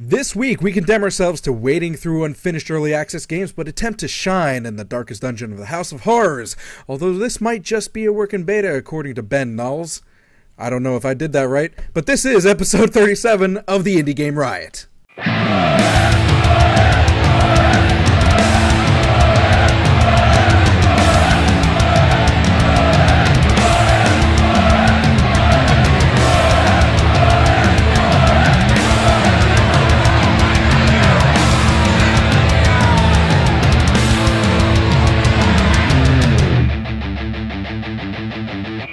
This week, we condemn ourselves to wading through unfinished early access games, but attempt to shine in the darkest dungeon of the House of Horrors, although this might just be a work in beta, according to Ben Naulls. I don't know if I did that right, but this is episode 37 of the Indie Game Riot.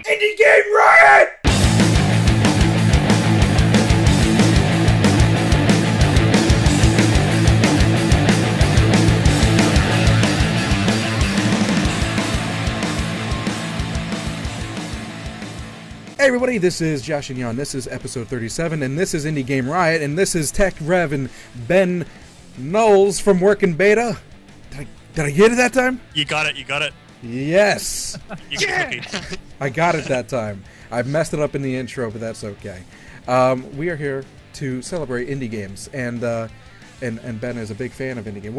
Indie Game Riot! Hey everybody, this is JaShinYa, and this is episode 37, and this is Indie Game Riot, and this is Tech Rev and Ben Naulls from Working Beta. Did I get it that time? You got it. Yes! Yeah! I got it that time. I messed it up in the intro, but that's okay. We are here to celebrate indie games, and Ben is a big fan of indie games.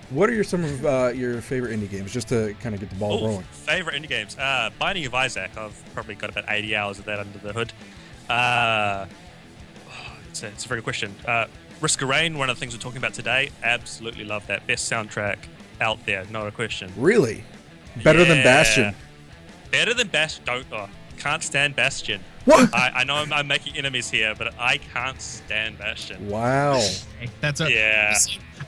What are some of your favorite indie games, just to kind of get the ball rolling? Favorite indie games? Binding of Isaac. I've probably got about 80 hours of that under the hood. It's a very good question. Risk of Rain, one of the things we're talking about today. Absolutely love that. Best soundtrack out there, not a question. Really? Better than Bastion? Better than Bastion. Can't stand Bastion. What? I know I'm making enemies here, but I can't stand Bastion. Wow. Yeah.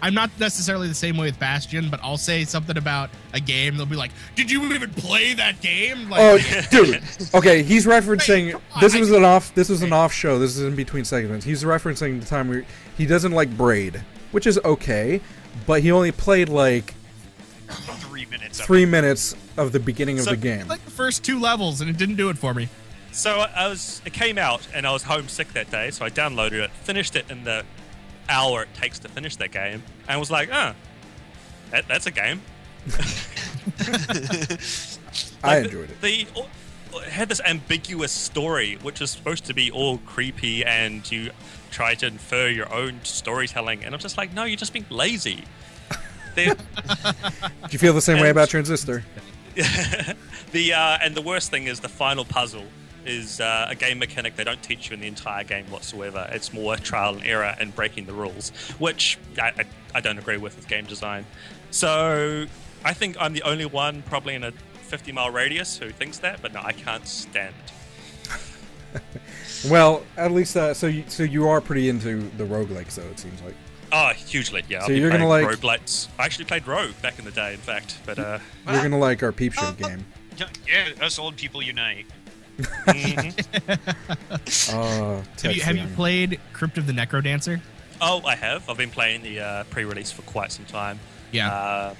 I'm not necessarily the same way with Bastion, but I'll say something about a game. They'll be like, "Did you even play that game?" Like, oh, dude. Okay, he's referencing. Wait, this was an off show. This is in between segments. He's referencing the time he doesn't like Braid, which is okay, but he only played like 3 minutes of the beginning of the game. Like the first 2 levels, and it didn't do it for me. So it came out, and I was homesick that day, so I downloaded it, finished it in the hour it takes to finish that game, and was like, that's a game. I enjoyed it. It had this ambiguous story, which is supposed to be all creepy, and you try to infer your own storytelling, and I'm just like, no, you're just being lazy. Do you feel the same way about Transistor? And the worst thing is the final puzzle is a game mechanic they don't teach you in the entire game whatsoever. It's more trial and error and breaking the rules, which I don't agree with game design. So I think I'm the only one probably in a 50-mile radius who thinks that, but no, I can't stand it. Well, at least so you are pretty into the roguelikes, though, it seems like. Oh, hugely, yeah. So you're gonna like roguelites. I actually played Rogue back in the day, in fact. But you're gonna like our Peep Show game. Yeah, us old people unite. Have you played Crypt of the Necrodancer? Oh, I have. I've been playing the pre-release for quite some time. Yeah.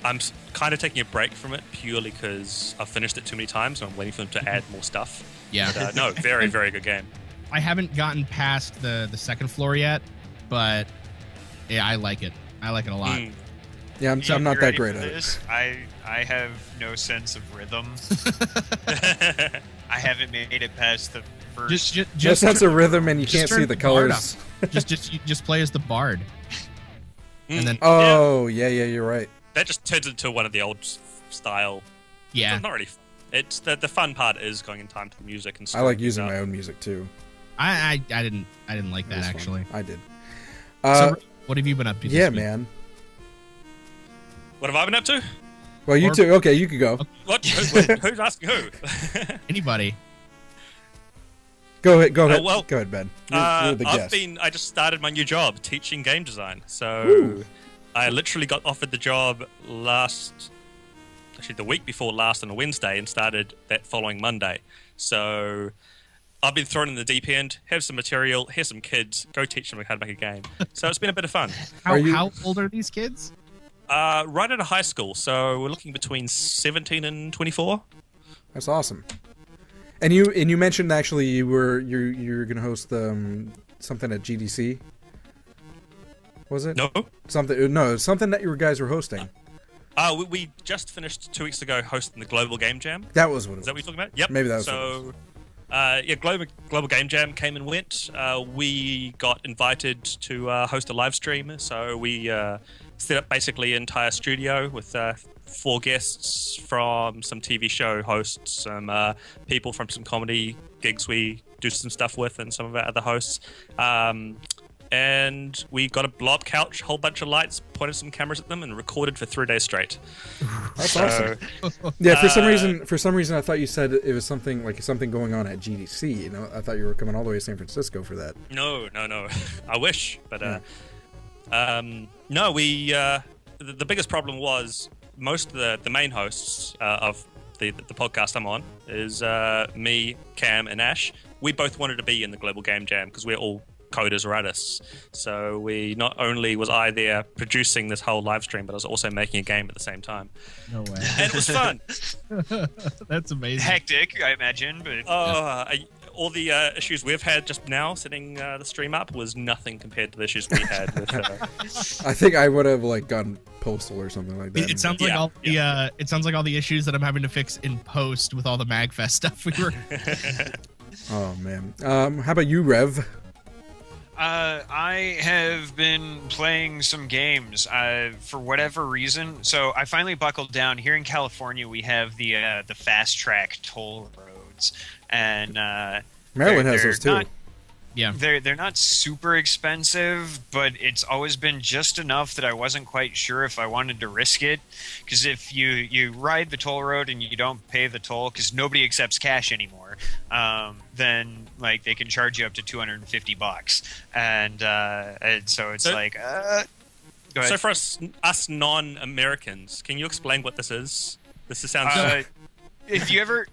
I'm kind of taking a break from it purely because I've finished it too many times and I'm waiting for them to add more stuff. Yeah. But, no, very, very good game. I haven't gotten past the second floor yet, but yeah, I like it. I like it a lot. Yeah, I'm not that great at it. I have no sense of rhythm. I haven't made it past the first. Just sense of rhythm, and you can't see the colors. just play as the bard. And then yeah, you're right. That just turns into one of the old style. Yeah, it's not really. It's the fun part is going in time to the music and stuff. I like using my own music too. I didn't like that actually. I did. So what have you been up to? Yeah, this week? man. What have I been up to? Well, you too. Okay, you could go. What? Who's asking who? Anybody. Go ahead. Go ahead. Well, go ahead, Ben. You're the guest. I just started my new job teaching game design. So I literally got offered the job the week before last on a Wednesday, and started that following Monday. So I've been thrown in the deep end. Have some material. Here's some kids. Go teach them how to make a game. So it's been a bit of fun. How old are these kids? Right out of high school, so we're looking between 17 and 24. That's awesome. And you mentioned actually you're going to host something at GDC. Was it? No. Something that you guys were hosting. We just finished 2 weeks ago hosting the Global Game Jam. That was what it was. Is that what you're talking about? Yep. Maybe that was so. Global Game Jam came and went. We got invited to host a live stream, so we set up basically an entire studio with 4 guests from some TV show hosts, some people from some comedy gigs we do some stuff with, and some of our other hosts. And we got a blob couch, a whole bunch of lights, pointed some cameras at them, and recorded for 3 days straight. That's awesome. Yeah, for some reason, I thought you said it was something going on at GDC. You know, I thought you were coming all the way to San Francisco for that. No. I wish, but no. We the biggest problem was most of the main hosts of the podcast I'm on is me, Cam, and Ash. We both wanted to be in the Global Game Jam because we're all coders or artists. So we not only was I there producing this whole live stream, but I was also making a game at the same time. No way. And it was fun. That's amazing. Hectic, I imagine, but all the issues we've had just now setting the stream up was nothing compared to the issues we had with I think I would have gone postal or something like that. It sounds like it sounds like all the issues that I'm having to fix in post with all the MagFest stuff we were. Oh man. How about you, Rev? I have been playing some games for whatever reason. So I finally buckled down. Here in California, we have the fast track toll roads, and Maryland has those too. Yeah, they're not super expensive, but it's always been just enough that I wasn't quite sure if I wanted to risk it. Because if you ride the toll road and you don't pay the toll, because nobody accepts cash anymore, then they can charge you up to $250, and so it's go ahead. So for us non-Americans, can you explain what this is? This sounds. If you ever,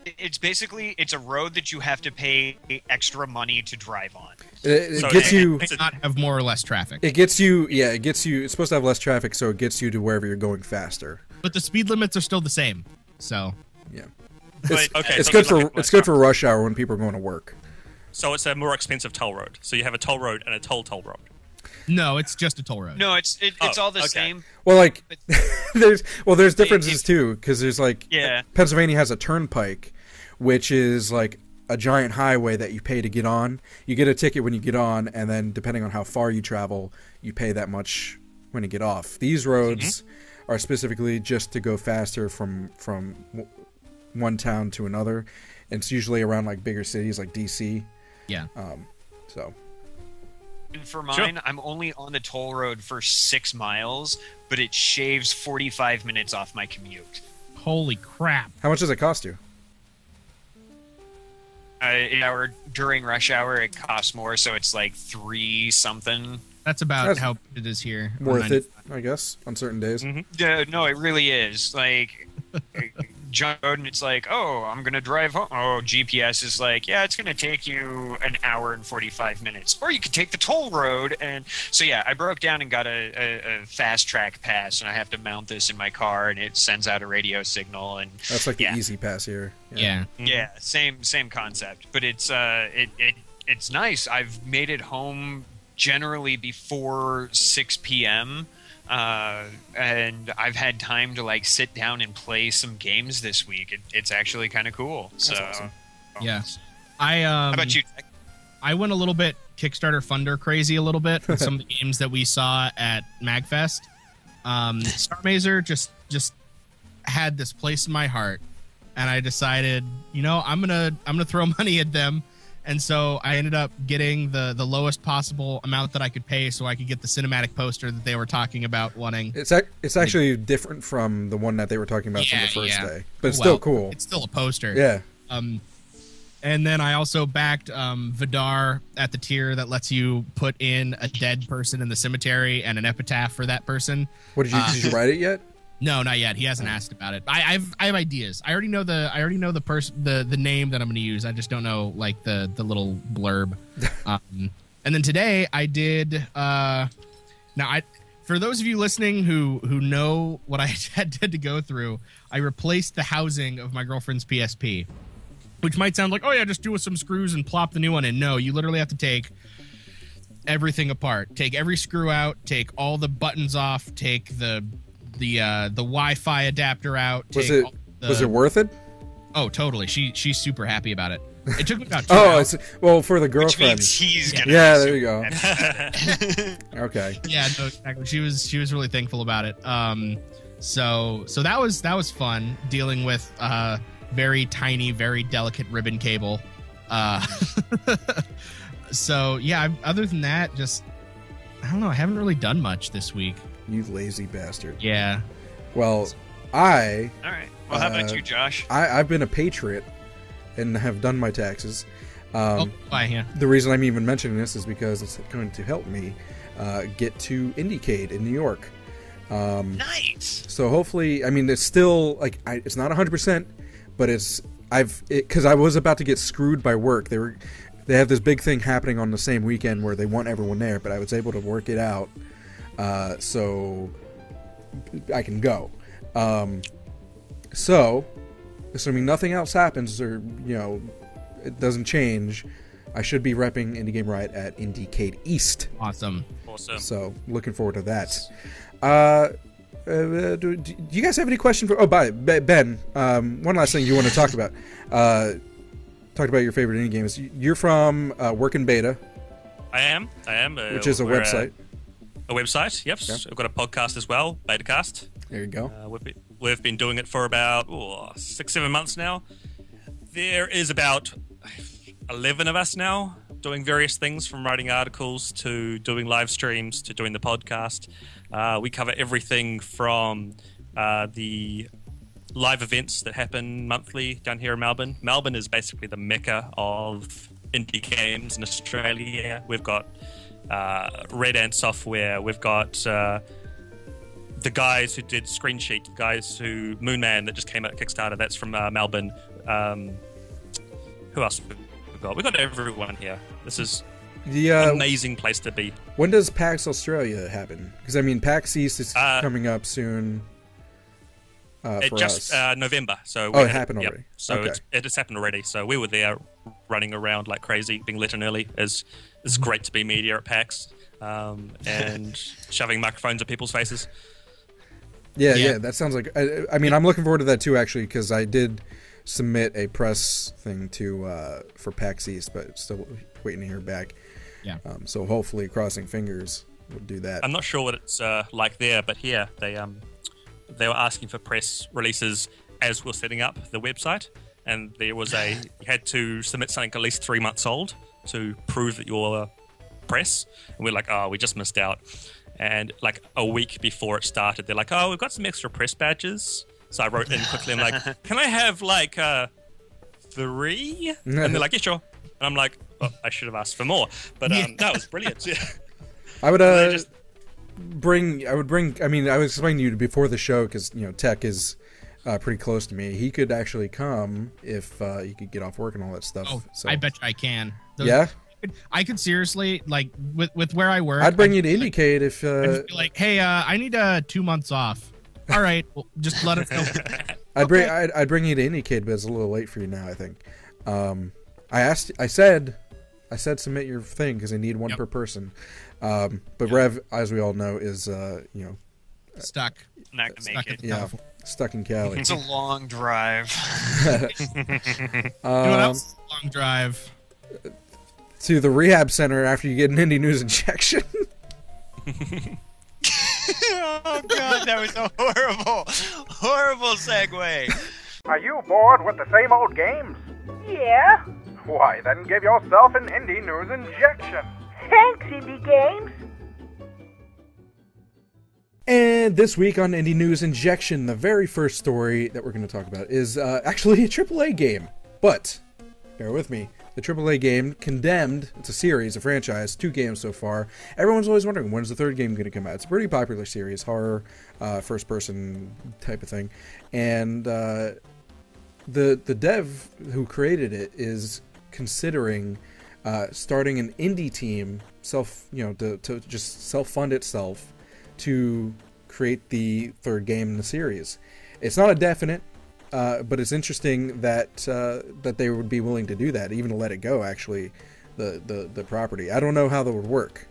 it's basically a road that you have to pay extra money to drive on. It gets you. It not have more or less traffic. It gets you. Yeah, it gets you. It's supposed to have less traffic, so it gets you to wherever you're going faster. But the speed limits are still the same. So yeah, it's good for rush hour when people are going to work. So it's a more expensive toll road. So you have a toll road and a toll road. No, it's just a toll road. No, it's all the same. Well, there's differences too, because there's Pennsylvania has a turnpike, which is a giant highway that you pay to get on. You get a ticket when you get on, and then depending on how far you travel, you pay that much when you get off. These roads are specifically just to go faster from one town to another, and it's usually around bigger cities like DC. Yeah. So. And for mine, I'm only on the toll road for 6 miles, but it shaves 45 minutes off my commute. Holy crap. How much does it cost you? During rush hour, it costs more, so it's $3 something. That's about how it is here. Worth it, I guess, on certain days. Mm-hmm. Yeah, no, it really is. John Odin, it's I'm going to drive home. Oh, GPS is it's going to take you an hour and 45 minutes. Or you could take the toll road. And so, I broke down and got a fast track pass, and I have to mount this in my car, and it sends out a radio signal. And that's the Easy Pass here. Yeah. Yeah, same concept. But it's it's nice. I've made it home generally before 6 p.m., and I've had time to sit down and play some games this week. It's actually kind of cool. That's awesome. Yeah. How about you? I went a little bit Kickstarter funder crazy a little bit with some of the games that we saw at MagFest. Starmazer just had this place in my heart, and I decided, I'm gonna throw money at them. And so I ended up getting the lowest possible amount that I could pay so I could get the cinematic poster that they were talking about wanting. It's actually different from the one that they were talking about from the first day. But it's still cool. It's still a poster. Yeah. And then I also backed Vidar at the tier that lets you put in a dead person in the cemetery and an epitaph for that person. What did you write it yet? No, not yet. He hasn't asked about it. I have ideas. I already know the person, the name that I'm going to use. I just don't know the little blurb. And then today I did. For those of you listening who know what I had to go through, I replaced the housing of my girlfriend's PSP, which might sound like, oh yeah, just do with some screws and plop the new one in. No, you literally have to take everything apart. Take every screw out. Take all the buttons off. Take the Wi-Fi adapter out. Was it worth it? Oh, totally. She's super happy about it. It took me about 2 Oh, hours. for the Which girlfriend. means he's gonna. Yeah, be there you super go. happy about it. Okay. Yeah, no, exactly. She was really thankful about it. So that was fun dealing with very tiny, very delicate ribbon cable. So yeah, other than that, just I don't know. I haven't really done much this week. You lazy bastard. Yeah. Well, All right. Well, how about you, Josh? I've been a patriot and have done my taxes. Yeah. The reason I'm even mentioning this is because it's going to help me get to Indiecade in New York. Nice. So hopefully, I mean, it's still like it's not 100%, but because I was about to get screwed by work. They have this big thing happening on the same weekend where they want everyone there, but I was able to work it out, so I can go. So, assuming nothing else happens or it doesn't change, I should be repping Indie Game Riot at Indiecade East. Awesome. So, looking forward to that. Do you guys have any questions for? Oh, Ben. One last thing you want to talk about. Talk about your favorite indie games. You're from Working Beta. I am. Which is a website. A website. Yep. Okay. I've got a podcast as well, Betacast. There you go. We've been doing it for about 6-7 months now. There is about 11 of us now doing various things, from writing articles to doing live streams to doing the podcast. We cover everything from the live events that happen monthly down here in Melbourne. Melbourne is basically the mecca of indie games in Australia. We've got Red Ant Software. We've got the guys who did Screen Sheet, who Moonman that just came out at Kickstarter. That's from Melbourne. Who else have we got? We've got everyone here. This is an amazing place to be. When does PAX Australia happen? Because I mean, PAX East is coming up soon. It just November. So it happened already. Yep. So okay. it has happened already. So we were there, running around like crazy, being let in early. It's great to be media at PAX, and shoving microphones at people's faces. Yeah, that sounds like. I mean, I'm looking forward to that too, actually, because I did submit a press thing for PAX East, but still waiting to hear back. Yeah. So hopefully, crossing fingers, we'll do that. I'm not sure what it's like there, but here they were asking for press releases as we're setting up the website, and there was you had to submit something at least 3 months old to prove that you're press, and we're like, oh, we just missed out. And like a week before it started, they're like, oh, we've got some extra press badges. So I wrote in quickly, I'm like, can I have like 3? And they're like, yeah, sure. And I'm like, oh, I should have asked for more. But that was brilliant. Yeah. I would bring. I mean, I was explaining to you before the show because Tech is pretty close to me. He could actually come if he could get off work and all that stuff. Oh, so. I bet you I can. Yeah. I could seriously, like, with where I work. I'd bring you to Indiecade if. I'd just be like, hey, I need 2 months off. All right, well, just let us know. I'd bring you to Indiecade, but it's a little late for you now, I think. I said submit your thing because I need one per person. But Rev, as we all know, is stuck. Not gonna make it. Yeah, stuck in Cali. It's a long drive. You know what else is a long drive? To the rehab center after you get an Indie News injection. Oh god, that was a horrible segue. Are you bored with the same old games? Yeah. Why, then give yourself an Indie News injection. Thanks, Indie Games. And this week on Indie News Injection, the very first story that we're going to talk about is actually a AAA game. But, bear with me, the AAA game, Condemned, it's a series, a franchise, 2 games so far. Everyone's always wondering, when's the 3rd game going to come out? It's a pretty popular series, horror, first-person type of thing. And the dev who created it is considering starting an indie team, to just self-fund itself to create the 3rd game in the series. It's not a definite, but it's interesting that they would be willing to do that, even to let it go, actually, the property. I don't know how that would work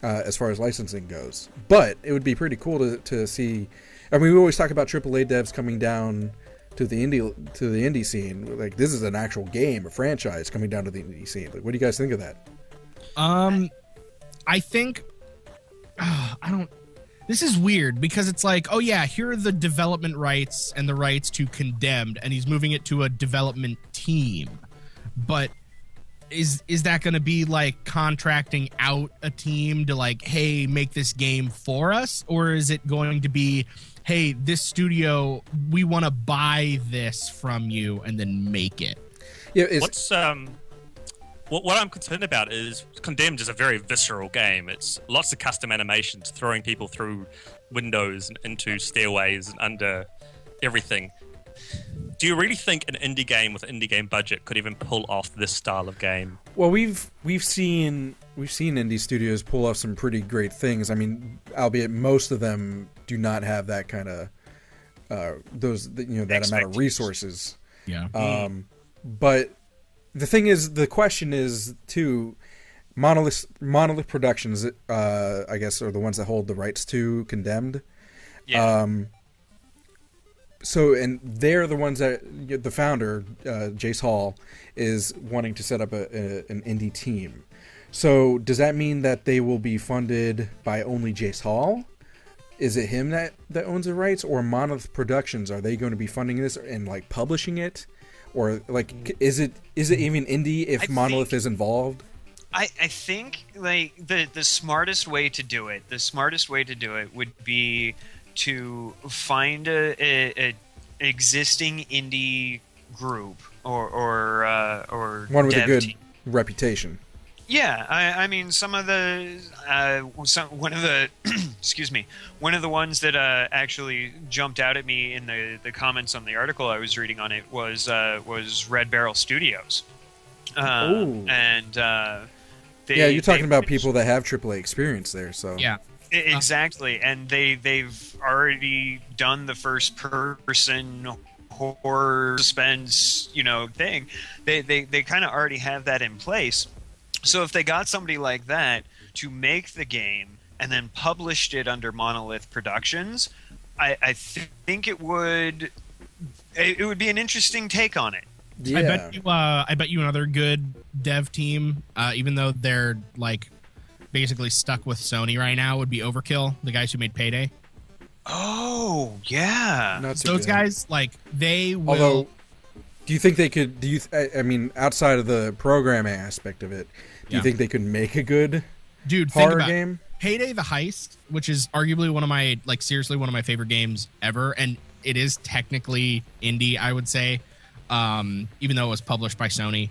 as far as licensing goes, but it would be pretty cool to see. I mean, we always talk about AAA devs coming down to the indie scene. Like, this is an actual game, a franchise coming down to the indie scene. Like, what do you guys think of that? I think this is weird because it's like, oh yeah, here are the development rights and the rights to Condemned, and he's moving it to a development team. But is that going to be like contracting out a team to like, hey, make this game for us? Or is it going to be, hey, this studio, we want to buy this from you and then make it? Yeah, what I'm concerned about is Condemned is a very visceral game. It's lots of custom animations, throwing people through windows and into stairways and under everything. Do you really think an indie game with an indie game budget could even pull off this style of game? Well, we've seen indie studios pull off some pretty great things. I mean, albeit most of them do not have that kind of that amount of resources. Yeah. But the thing is, the question is too, Monolith Productions, I guess, are the ones that hold the rights to Condemned. Yeah. So, and they're the ones that the founder, Jace Hall, is wanting to set up an indie team. So, does that mean that they will be funded by only Jace Hall? Is it him that owns the rights, or Monolith Productions? Are they going to be funding this and like publishing it, or like is it even indie if Monolith is involved? I think like the smartest way to do it. The smartest way to do it would be to find a existing indie group or one with a good team. reputation. Yeah, I mean, one of the excuse me, one of the ones that actually jumped out at me in the comments on the article I was reading on it was Red Barrel Studios. And you're talking about people that have AAA experience there. So Yeah. Exactly, and they've already done the first person horror suspense, thing. They kind of already have that in place. So if they got somebody like that to make the game and then published it under Monolith Productions, I think it would be an interesting take on it. Yeah. I bet you another good dev team, even though they're like basically stuck with Sony right now, would be Overkill, the guys who made Payday. Oh, yeah. Those guys, like, they will... Although, do you think they could... I mean, outside of the programming aspect of it, do you think they could make a good horror game? Payday the Heist, which is arguably seriously one of my favorite games ever, and it is technically indie, I would say, even though it was published by Sony.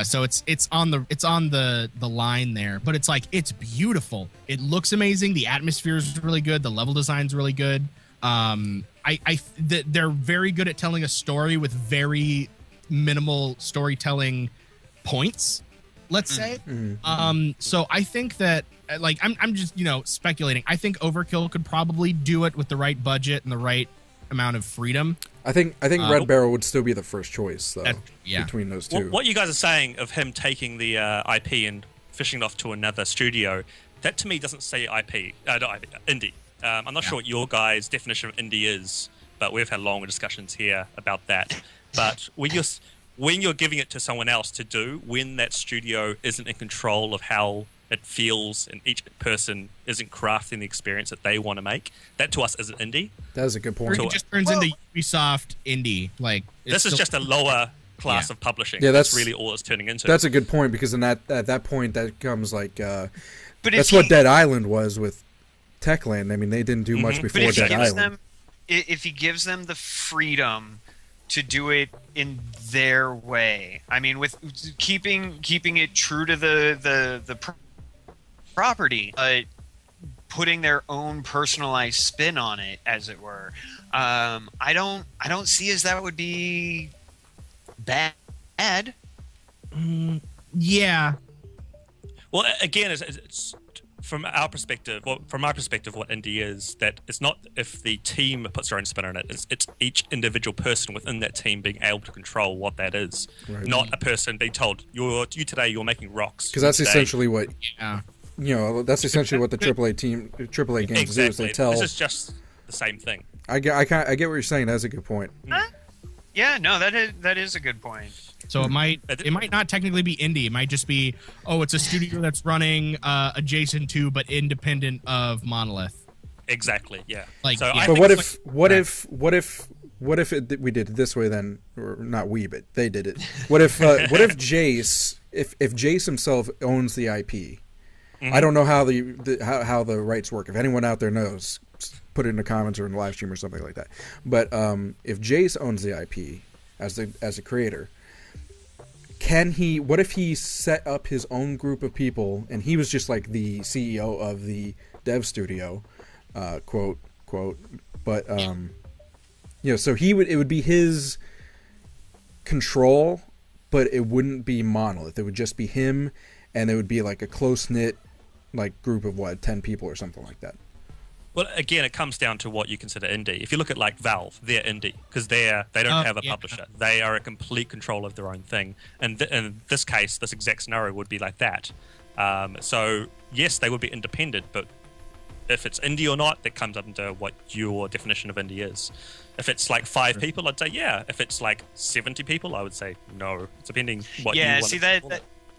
So it's on the line there, but it's like, it's beautiful. It looks amazing. The atmosphere is really good. The level design's really good. They're very good at telling a story with very minimal storytelling points, let's say. So I think that, like, I'm just, speculating. I think Overkill could probably do it with the right budget and the right amount of freedom. I think Red Barrel would still be the first choice, though, between those two. What you guys are saying of him taking the IP and fishing it off to another studio, that to me doesn't say IP, not IP, indie. I'm not sure what your guys' definition of indie is, but we've had longer discussions here about that. But when you're giving it to someone else to do, when that studio isn't in control of how it feels and each person isn't crafting the experience that they want to make, that to us isn't indie. That is a good point. It just turns into Ubisoft indie. Like, this is just a lower class of publishing. Yeah, that's really all it's turning into. That's a good point, because at that point that comes like but that's what Dead Island was with Techland. I mean, they didn't do much before Dead Island. If he gives them the freedom to do it in their way, I mean, with keeping it true to the property, but putting their own personalized spin on it, as it were, I don't see as that would be bad. Yeah. Well, again, it's from our perspective. Well, from my perspective, what indie is, that it's not if the team puts their own spin on it. It's each individual person within that team being able to control what that is. Right. Not a person being told, you're making rocks. Because that's essentially what. Yeah. That's essentially what the AAA games do. Is they tell. This is just the same thing. I get what you're saying. That's a good point. Yeah, no, that is a good point. So it might not technically be indie. It might just be, it's a studio that's running adjacent to but independent of Monolith. Exactly. Yeah. Like, so yeah. I But think what if we did it this way then, or not we, but they did it? What if Jace, if Jace himself owns the IP? I don't know how how the rights work. If anyone out there knows, put it in the comments or in the live stream or something like that. But if Jace owns the IP as a creator, what if he set up his own group of people and he was just like the CEO of the dev studio, quote, but so it would be his control, but it wouldn't be Monolith. It would just be him, and it would be like a close-knit group of 10 people or something like that. Well, again, it comes down to what you consider indie. If you look at like Valve, they're indie because they don't have a publisher. They are a complete control of their own thing. And in this case, this exact scenario would be like that. So yes, they would be independent, but if it's indie or not, that comes up into what your definition of indie is. If it's like 5 people, I'd say yeah. If it's like 70 people, I would say no. It's depending what you want. Yeah, see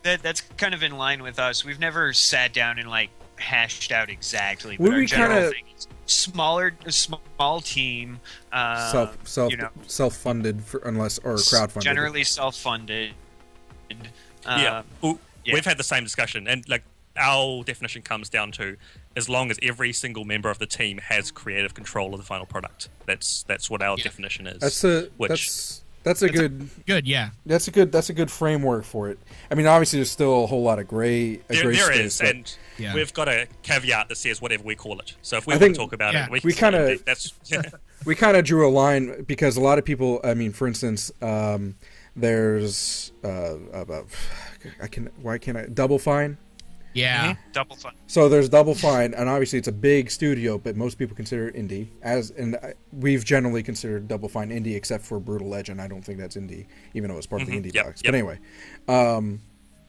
that's kind of in line with us. We've never sat down and hashed out exactly. But our general thing is a small team, self-funded unless or crowdfunded. Generally self-funded. We've had the same discussion, and our definition comes down to as long as every single member of the team has creative control of the final product. That's what our definition is. That's a good framework for it. I mean, obviously, there's still a whole lot of gray space. And we've got a caveat that says whatever we call it. So if we want to talk about it, we kind of drew a line because a lot of people. I mean, for instance, there's Double Fine. Yeah, Double Fine. So there's Double Fine, and obviously it's a big studio, but most people consider it indie. We've generally considered Double Fine indie, except for Brutal Legend. I don't think that's indie, even though it's part of the indie box. But anyway,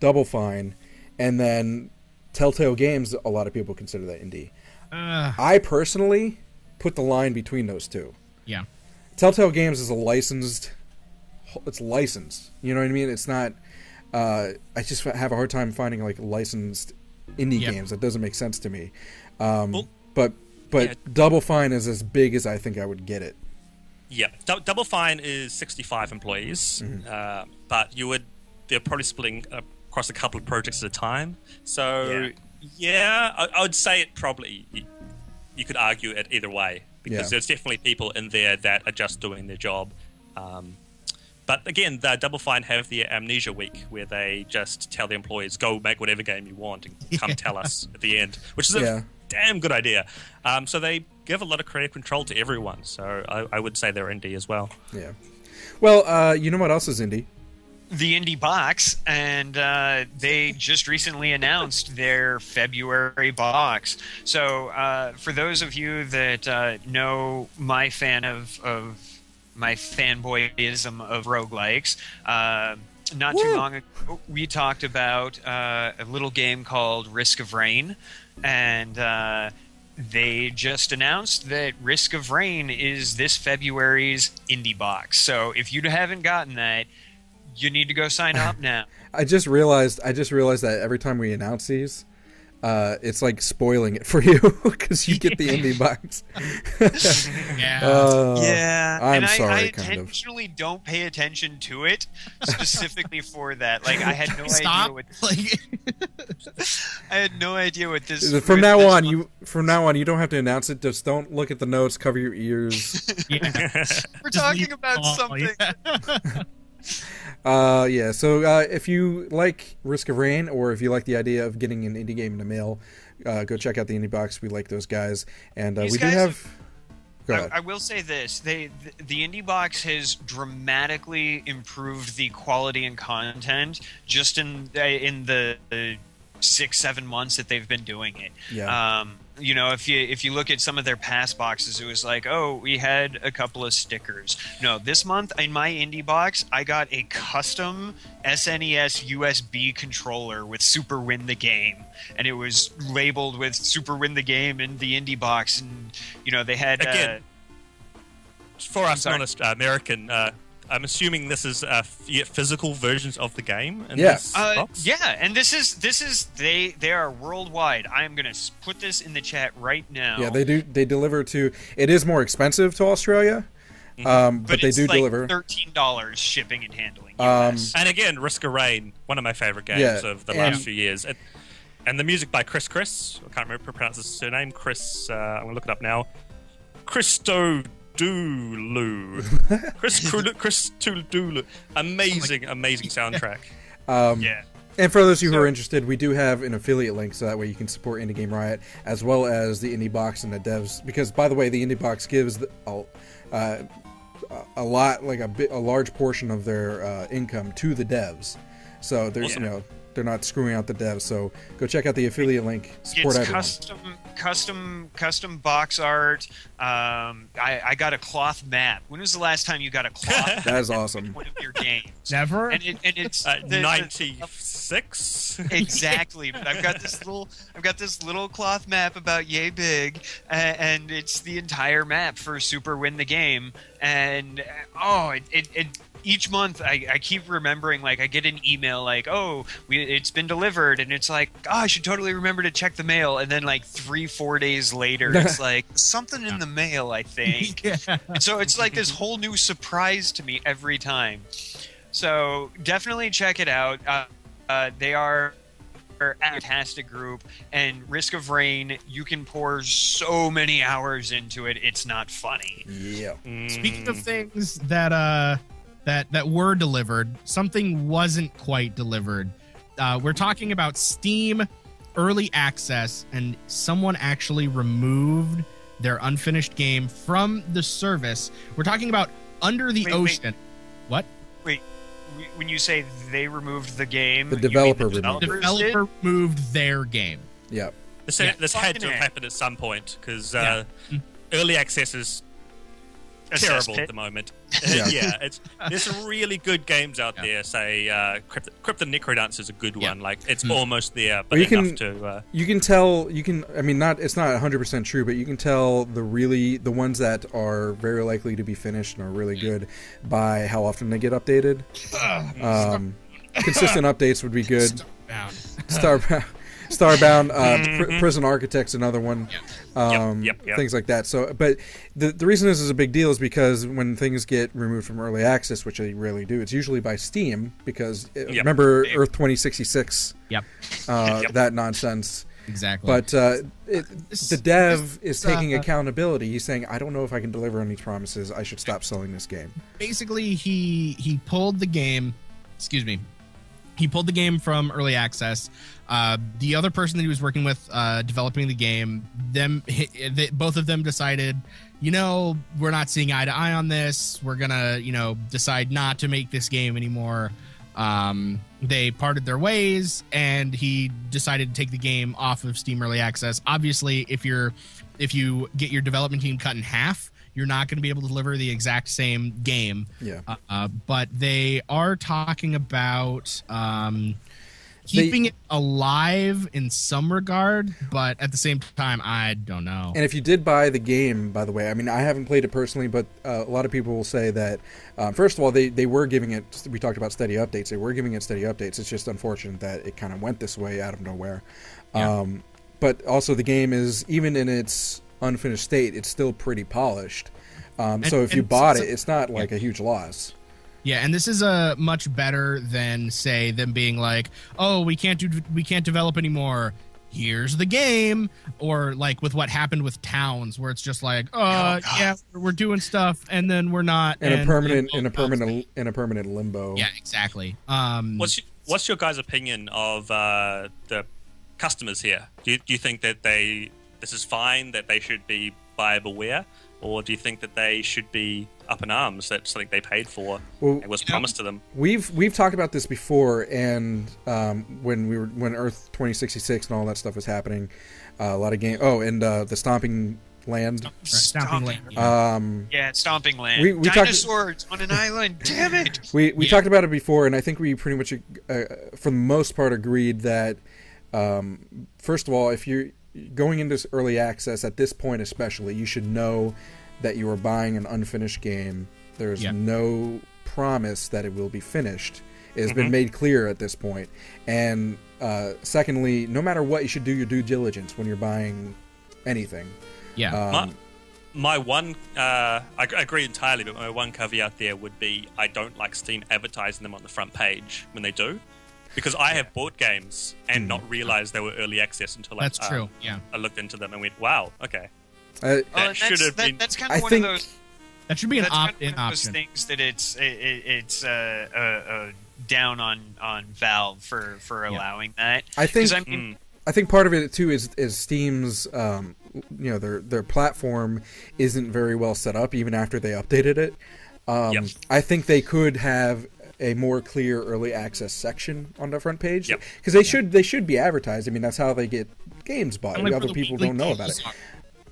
Double Fine, and then Telltale Games. A lot of people consider that indie. I personally put the line between those two. Yeah, Telltale Games is licensed. You know what I mean? It's not. I just have a hard time finding licensed indie games. That doesn't make sense to me. But Double Fine is as big as I think I would get it. Yeah, Double Fine is 65 employees, but they're probably splitting across a couple of projects at a time. So I would say it probably you could argue it either way because there's definitely people in there that are just doing their job. But again, the Double Fine have the Amnesia Week where they just tell the employees, go make whatever game you want and come tell us at the end, which is a damn good idea. So they give a lot of creative control to everyone. So I would say they're indie as well. Yeah. Well, you know what else is indie? The Indie Box, and they just recently announced their February box. So for those of you that know my fanboyism of roguelikes. Not too long ago, we talked about a little game called Risk of Rain, and they just announced that Risk of Rain is this February's indie box. So if you haven't gotten that, you need to go sign up now. I just realized that every time we announce these, it's like spoiling it for you because you get the indie box. I'm sorry. I intentionally don't pay attention to it specifically for that. I had no idea what. I had no idea what this. From now on, you don't have to announce it. Just don't look at the notes. Cover your ears. We're talking about something. So if you like Risk of Rain, or if you like the idea of getting an indie game in the mail, go check out the Indie Box. We like those guys, and we do have. I will say this: the Indie Box has dramatically improved the quality and content just in the 6-7 months that they've been doing it. Yeah. If you look at some of their past boxes, it was like, oh, we had a couple of stickers. No, this month in my indie box, I got a custom SNES USB controller with Super Win the Game, and it was labeled with Super Win the Game in the indie box, and they had again for us non-American. I'm assuming this is physical versions of the game. In Yeah. this box? Yeah, and this is they are worldwide. I'm gonna put this in the chat right now. Yeah, they do. They deliver to. It is more expensive to Australia, but they it's do like deliver. $13 shipping and handling. US. And again, Risk of Rain, one of my favorite games of the last few years. And the music by Chris. I can't remember pronounce his surname. Chris. I'm gonna look it up now. Christodulu. Christodulu. Amazing soundtrack. Yeah. And for those of you who are interested, we do have an affiliate link, so that way you can support Indie Game Riot as well as the Indie Box and the devs. Because, by the way, the Indie Box gives a lot, like a large portion of their income to the devs. So there's they're not screwing out the devs. So go check out the affiliate link. Support everyone. Custom box art. I got a cloth map. When was the last time you got a cloth map? That is awesome. One of your games. Never. And it's 96. Exactly. But I've got this little cloth map about yay big, and it's the entire map for Super Win the Game. And each month I keep remembering, like, I get an email like, it's been delivered, and it's like, I should totally remember to check the mail, and then like 3-4 days later it's like something in the mail, I think. And so it's like this whole new surprise to me every time. So definitely check it out. They are a fantastic group, and Risk of Rain, you can pour so many hours into it, it's not funny. Yeah. Speaking of things that were delivered, something wasn't quite delivered. We're talking about Steam Early Access, and someone actually removed their unfinished game from the service. We're talking about Under the Ocean. What? Wait, when you say they removed the game, The developer you mean removed it. The developer removed their game. Yeah. This had to have happened at some point, because early access is terrible at the moment. There's some really good games out there. Say, Crypt the Necrodancer is a good one. Like, it's almost there, but enough to. You can tell. I mean, it's not 100% true, but you can tell the ones that are very likely to be finished and are really good by how often they get updated. Consistent updates would be good. Starbound, Prison Architect's another one. Things like that. So, but the reason this is a big deal is because when things get removed from early access, which they rarely do, it's usually by Steam, because remember Earth 2066? That nonsense. Exactly. But the dev is taking accountability. He's saying, I don't know if I can deliver on these promises. I should stop selling this game. Basically, he pulled the game. Excuse me. He pulled the game from early access. The other person that he was working with developing the game, both of them decided, we're not seeing eye to eye on this. We're going to, decide not to make this game anymore. They parted their ways, and he decided to take the game off of Steam Early Access. Obviously, if you get your development team cut in half, you're not going to be able to deliver the exact same game. Yeah. But they are talking about keeping it alive in some regard, but at the same time, I don't know. And if you did buy the game, by the way, I mean, I haven't played it personally, but a lot of people will say that, first of all, they were giving it, we talked about steady updates, they were giving it steady updates. It's just unfortunate that it kind of went this way out of nowhere. Yeah. But also the game is, even in its unfinished state, it's still pretty polished. So if you bought it, it's not like a huge loss. Yeah, and this is much better than, say, them being like, "Oh, we can't develop anymore. Here's the game," or like with what happened with Towns, where it's just like, we're doing stuff, and then we're not. In a permanent limbo. Yeah, exactly. What's your guys' opinion of the customers here? Do you think that this is fine, that they should be buyer beware? Or do you think that they should be up in arms, that something they paid for and was promised to them? We've talked about this before, and when Earth 2066 and all that stuff was happening, a lot of game. Oh, and the Stomping Land. Stomping Land. Stomping Land. We Dinosaurs on an island. Damn it. We talked about it before, and I think we pretty much, for the most part, agreed that first of all, if you're going into early access at this point, especially, you should know that you are buying an unfinished game. There's no promise that it will be finished. It has been made clear at this point. And secondly, no matter what, you should do your due diligence when you're buying anything. Yeah. My one, I agree entirely, but my one caveat there would be I don't like Steam advertising them on the front page when they do. Because I have bought games and not realized they were early access until That's true. Yeah. I looked into them and went, wow, okay. That's kind of one of those. That should be an opt-in option. Those things that it's down on Valve for allowing that. I think part of it too is Steam's their platform isn't very well set up even after they updated it. I think they could have a more clear early access section on the front page because they should be advertised. I mean, that's how they get games bought. Like other people don't know about it.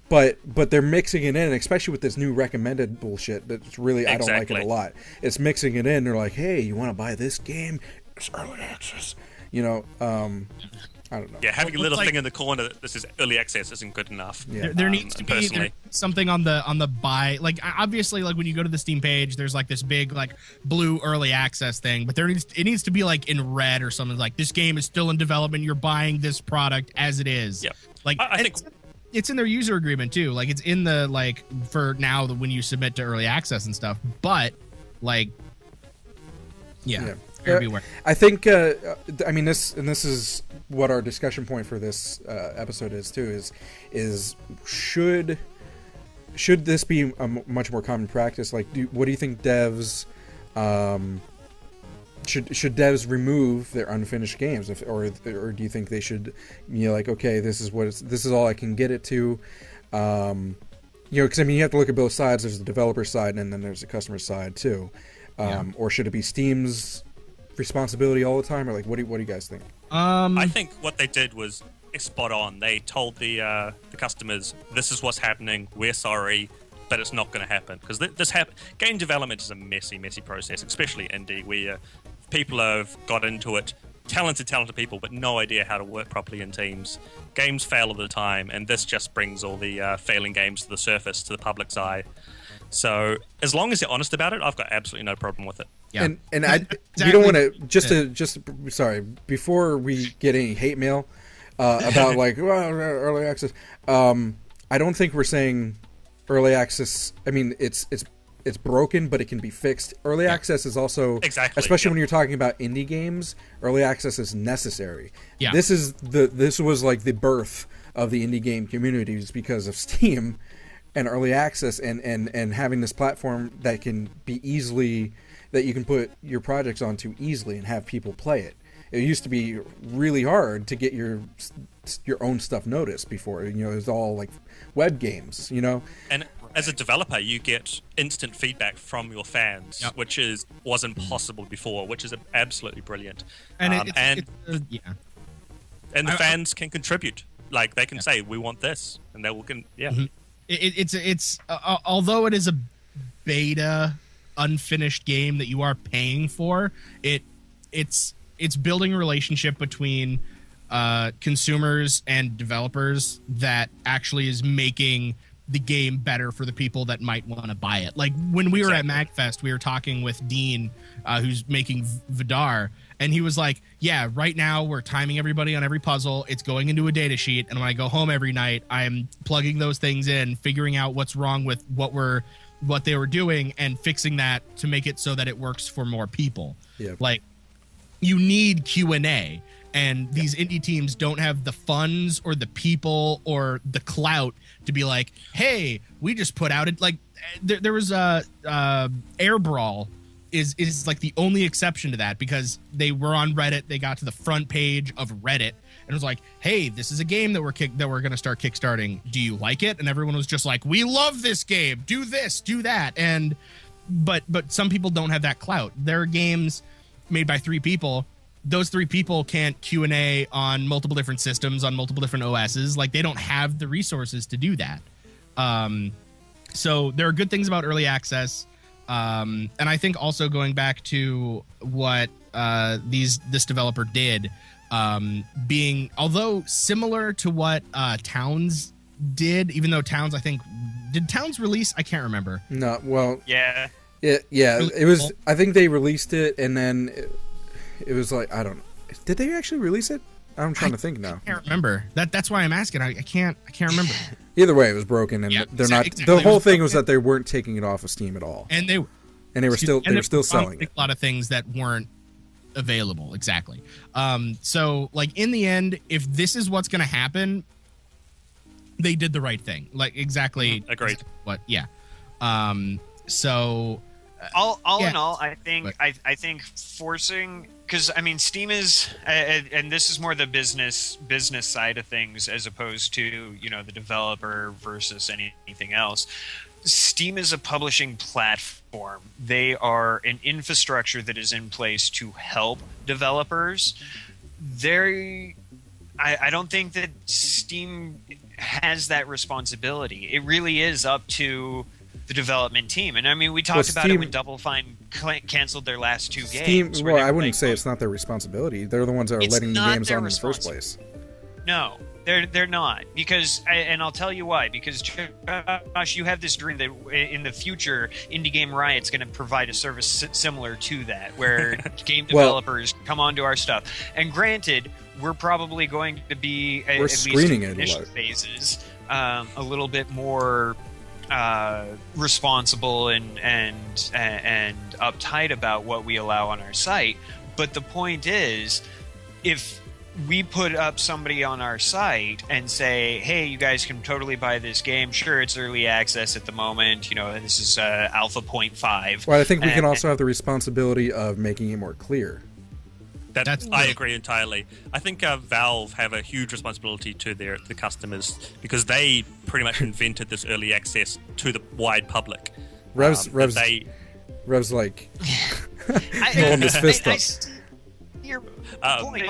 But they're mixing it in, especially with this new recommended bullshit. That's really I don't like it a lot. It's mixing it in. They're like, hey, you want to buy this game? It's early access. I don't know. Yeah, having a little thing in the corner that this is early access isn't good enough. Yeah. There needs to be something on the buy. Like obviously, like when you go to the Steam page, there's like this big like blue early access thing, but it needs to be like in red or something like this game is still in development. You're buying this product as it is. Yep. Like I think it's in their user agreement too. Like it's in the like for now when you submit to early access and stuff. But like, yeah. Beware. I think I mean this is what our discussion point for this episode is too is should this be a much more common practice? Like what do you think devs should devs remove their unfinished games or do you think they should like okay this is all I can get it to because I mean you have to look at both sides. There's the developer side and then there's the customer side too. Or should it be Steam's responsibility all the time, or like what do you guys think? I think what they did was spot on. They told the customers, "This is what's happening. We're sorry, but it's not going to happen." Because game development is a messy process, especially indie, where people have got into it, talented people, but no idea how to work properly in teams. Games fail all the time, and this just brings all the failing games to the surface, to the public's eye. So as long as you're honest about it, I've got absolutely no problem with it. Yeah. And we don't want to sorry, before we get any hate mail about like early access. I don't think we're saying early access. I mean, it's broken, but it can be fixed. Early access is also especially when you're talking about indie games. Early access is necessary. Yeah. This was like the birth of the indie game communities because of Steam and early access and having this platform that can be easily that you can put your projects onto easily and have people play it. It used to be really hard to get your own stuff noticed before. It was all like web games, And as a developer, you get instant feedback from your fans, which wasn't possible before, which is absolutely brilliant. And the fans can contribute. Like they can say, "We want this," and they will. It's although it is a beta unfinished game that you are paying for, it's building a relationship between consumers and developers that actually is making the game better for the people that might want to buy it. Like when we were at MagFest, we were talking with Dean, who's making Vidar, and he was like, yeah, right now we're timing everybody on every puzzle. It's going into a data sheet, and when I go home every night, I'm plugging those things in, figuring out what's wrong with what they were doing and fixing that to make it so that it works for more people. Yep. Like you need Q&A, and these indie teams don't have the funds or the people or the clout to be like, hey, we just put out it. Like there was Air Brawl is like the only exception to that because they were on Reddit. They got to the front page of Reddit and it was like, hey, this is a game that we're going to start kickstarting. Do you like it? And everyone was just like, we love this game. Do this, do that. And but some people don't have that clout. There are games made by 3 people. Those 3 people can't Q&A on multiple different systems, on multiple different OSs. Like they don't have the resources to do that. So there are good things about early access. And I think also going back to what this developer did, being although similar to what Towns did, even though Towns, I think, did Towns release? I can't remember. No, well, yeah, It was. I think they released it, and then it was like, I don't know. Did they actually release it? I'm trying to think now. I can't remember. That's why I'm asking. I can't remember. Either way, it was broken, and they're not. Exactly. The whole thing was that they weren't taking it off of Steam at all, And they were still selling it. A lot of things that weren't available. Exactly. So, like, in the end, if this is what's going to happen, they did the right thing. Like, exactly. Agreed. What? Yeah. So. All in all, I think forcing, because I mean, Steam is, and this is more the business side of things as opposed to the developer versus anything else. Steam is a publishing platform. They are an infrastructure that is in place to help developers. I don't think that Steam has that responsibility. It really is up to the development team. And I mean, we talked about it when Double Fine canceled their last 2 games. Well, I wouldn't say it's not their responsibility. They're the ones that are letting the games on in the first place. No, they're not. Because, and I'll tell you why. Because, Josh, you have this dream that in the future, Indie Game Riot's going to provide a service similar to that, where game developers come onto our stuff. And granted, we're probably going to be, we're at screening least in initial phases, a little bit more responsible and uptight about what we allow on our site. But the point is, if we put up somebody on our site and say, hey, you guys can totally buy this game. Sure, it's early access at the moment. This is Alpha 0.5. Well, I think we can also have the responsibility of making it more clear. I agree entirely. I think Valve have a huge responsibility to the customers, because they pretty much invented this early access to the wide public. Rev's like holding his fist up. Your point. I'm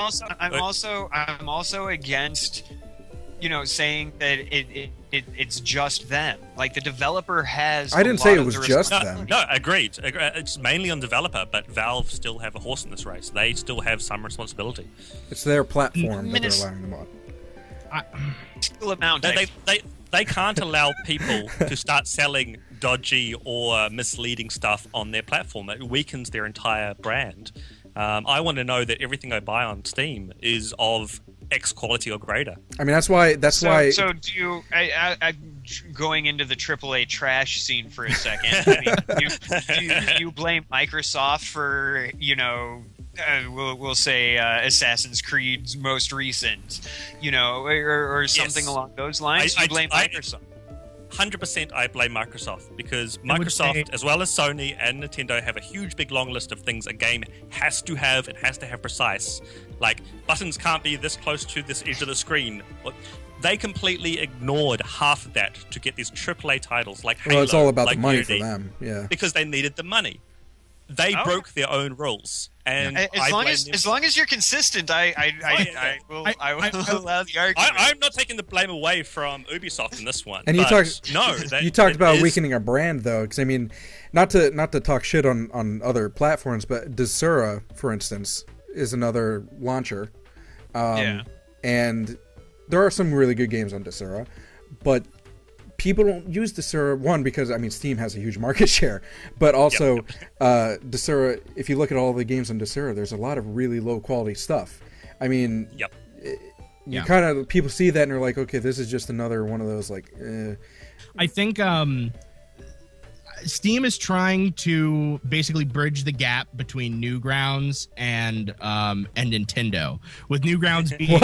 also against saying that it's just them. Like, the developer has. I didn't say it was just them. No, agreed. It's mainly on developer, but Valve still have a horse in this race. They still have some responsibility. It's their platform that they're allowing them on. They can't allow people to start selling dodgy or misleading stuff on their platform. It weakens their entire brand. I want to know that everything I buy on Steam is of X quality or greater. I mean, that's why. So do you? Going into the AAA trash scene for a second. I mean, you blame Microsoft for we'll say Assassin's Creed's most recent, or something along those lines. You blame Microsoft. 100% I blame Microsoft, because Microsoft, as well as Sony and Nintendo, have a huge big long list of things a game has to have. It has to have precise. Like, buttons can't be this close to this edge of the screen. They completely ignored half of that to get these AAA titles like Halo. Well, it's all about like the money Unity, for them, yeah. Because they needed the money. They broke their own rules. And as long as you're consistent, I will allow the argument. I'm not taking the blame away from Ubisoft in this one. And you talked about weakening our brand, though, because I mean, not to talk shit on other platforms, but Desura, for instance, is another launcher, and there are some really good games on Desura, but people don't use Desura, one, because, I mean, Steam has a huge market share, but also Desura, if you look at all the games on Desura, there's a lot of really low-quality stuff. I mean, kind of, people see that and they're like, okay, this is just another one of those, like, I think Steam is trying to basically bridge the gap between Newgrounds and Nintendo, with Newgrounds being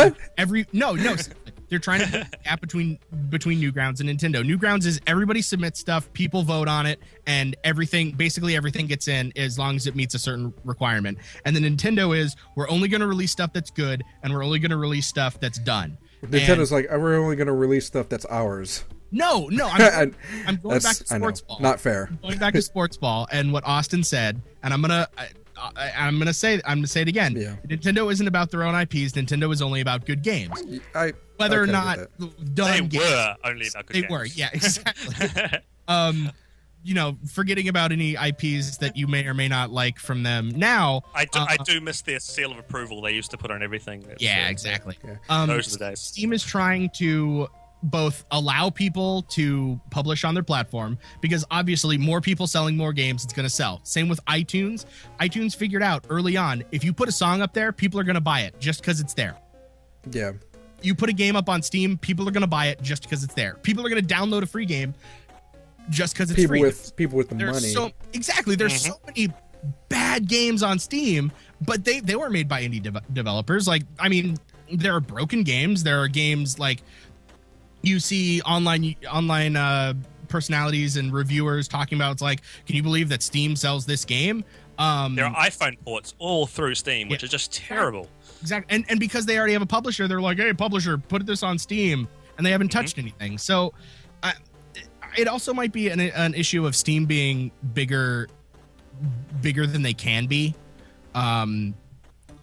they're trying to bridge the gap between Newgrounds and Nintendo. Newgrounds is everybody submits stuff, people vote on it, and everything gets in as long as it meets a certain requirement. And then Nintendo is, we're only going to release stuff that's good, and we're only going to release stuff that's done. Nintendo's like, we're only going to release stuff that's ours. No, I'm going back to sports ball. Not fair. I'm going back to sports ball and what Austin said, and I'm gonna say it again. Yeah. Nintendo isn't about their own IPs. Nintendo is only about good games. Whether or not done games. They were only about good games. They were, yeah, exactly. Forgetting about any IPs that you may or may not like from them now. I do miss their seal of approval they used to put on everything. Yeah, exactly. Those are the days. Steam is trying to both allow people to publish on their platform, because obviously more people selling more games, it's going to sell. Same with iTunes. iTunes figured out early on, if you put a song up there, people are going to buy it just because it's there. Yeah. You put a game up on Steam, people are going to buy it just because it's there. People are going to download a free game just because it's free. People with the money. There's so many bad games on Steam, but they were made by indie developers. Like, I mean, there are broken games. There are games like you see online personalities and reviewers talking about. It's like, can you believe that Steam sells this game? There are iPhone ports all through Steam, which is just terrible. Exactly. And because they already have a publisher, they're like, hey, publisher, put this on Steam. And they haven't touched anything. So it also might be an issue of Steam being bigger than they can be,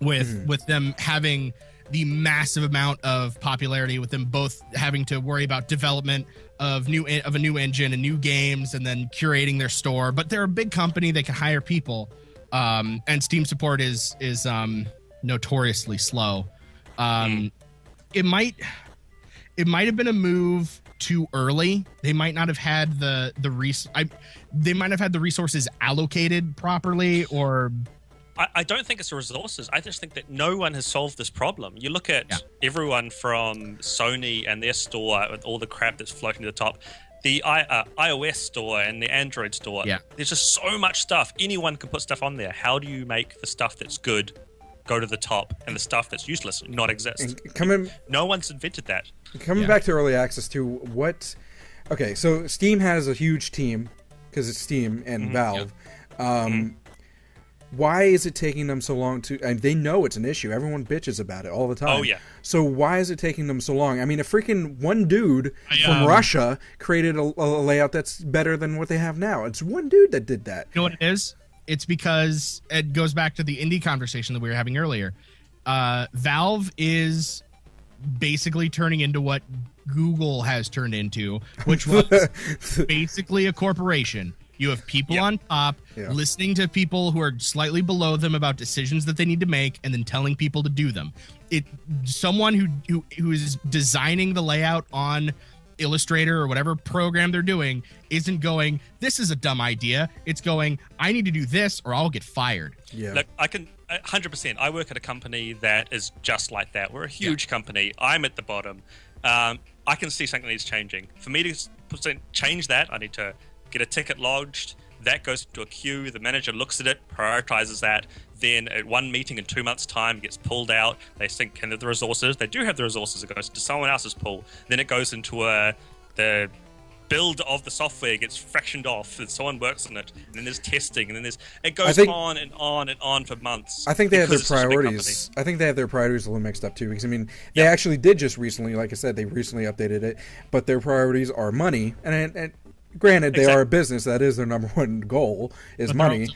with them having the massive amount of popularity, with them both having to worry about development of a new engine and new games, and then curating their store. But they're a big company; they can hire people, and Steam support is notoriously slow. It might have been a move too early. They might not have had they might have had the resources allocated properly, or I don't think it's the resources. I just think that no one has solved this problem. You look at everyone from Sony and their store with all the crap that's floating to the top, the iOS store and the Android store. Yeah. There's just so much stuff. Anyone can put stuff on there. How do you make the stuff that's good go to the top and the stuff that's useless not exist? No one's invented that. Coming back to early access too, okay, so Steam has a huge team because it's Steam and Valve. Why is it taking them so long to... And they know it's an issue. Everyone bitches about it all the time. Oh, yeah. So why is it taking them so long? I mean, a freaking one dude from Russia created a layout that's better than what they have now. It's one dude that did that. You know what it is? It's because it goes back to the indie conversation that we were having earlier. Valve is basically turning into what Google has turned into, which was basically a corporation. You have people on top listening to people who are slightly below them about decisions that they need to make, and then telling people to do them. Someone who is designing the layout on Illustrator or whatever program they're doing isn't going, this is a dumb idea. It's going, I need to do this or I'll get fired. Yeah. Look, I can 100%. I work at a company that is just like that. We're a huge company. I'm at the bottom. I can see something needs changing. For me to change that, I need to get a ticket lodged. That goes into a queue. The manager looks at it, prioritizes that. Then at one meeting in 2 months' time, gets pulled out. They think, can they have the resources? They do have the resources. It goes into someone else's pool. Then it goes into the build of the software gets fractioned off, and someone works on it. And then there's testing, and then it goes on and on and on for months. I think they have their priorities. I think they have their priorities a little mixed up too, because I mean, they actually did just recently, like I said, they recently updated it, but their priorities are money and granted, they are a business. That is their number one goal, is money.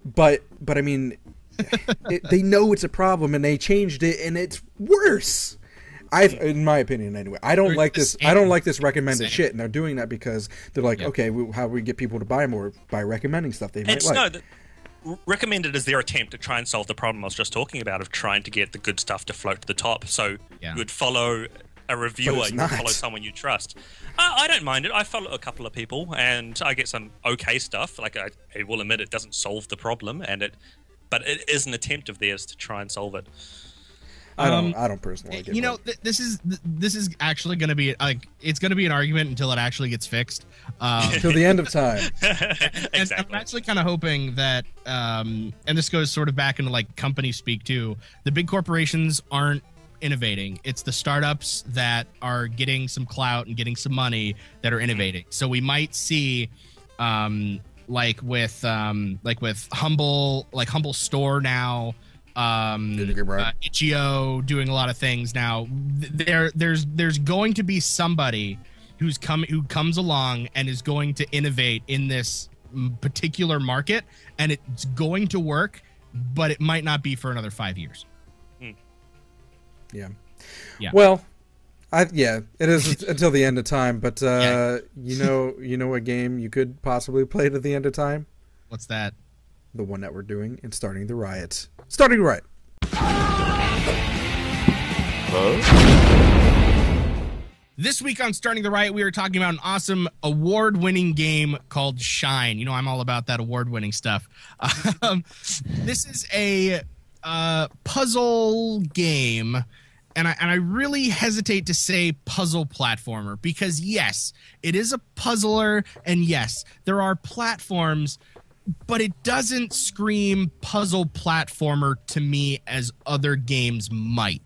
But I mean, they know it's a problem, and they changed it, and it's worse. In my opinion, anyway. I don't like this. I don't like this recommended shit, and they're doing that because they're like, okay, how do we get people to buy more? By recommending stuff they might like. Recommended is their attempt to try and solve the problem I was just talking about of trying to get the good stuff to float to the top. So you would follow a reviewer, you would follow someone you trust. I don't mind it. I follow a couple of people, and I get some okay stuff. Like I will admit, it doesn't solve the problem, but it is an attempt of theirs to try and solve it. I don't personally like it. You know, this is actually going to be it's going to be an argument until it actually gets fixed. Till the end of time. Exactly. And I'm actually kind of hoping that, and this goes sort of back into like company speak too. The big corporations aren't innovating. It's the startups that are getting some clout and getting some money that are innovating. So we might see, like with Humble Store now. Itch.io doing a lot of things now. There's going to be somebody who comes along and is going to innovate in this particular market, and it's going to work, but it might not be for another 5 years. Yeah. Well, it is until the end of time. But you know a game you could possibly play to the end of time. What's that? The one that we're doing and starting the riot. Starting Riot. This week on Starting the Riot, we are talking about an awesome award-winning game called Schein. You know, I'm all about that award-winning stuff. This is a puzzle game, and I really hesitate to say puzzle platformer because, yes, it is a puzzler, and yes, there are platforms, but it doesn't scream puzzle platformer to me as other games might.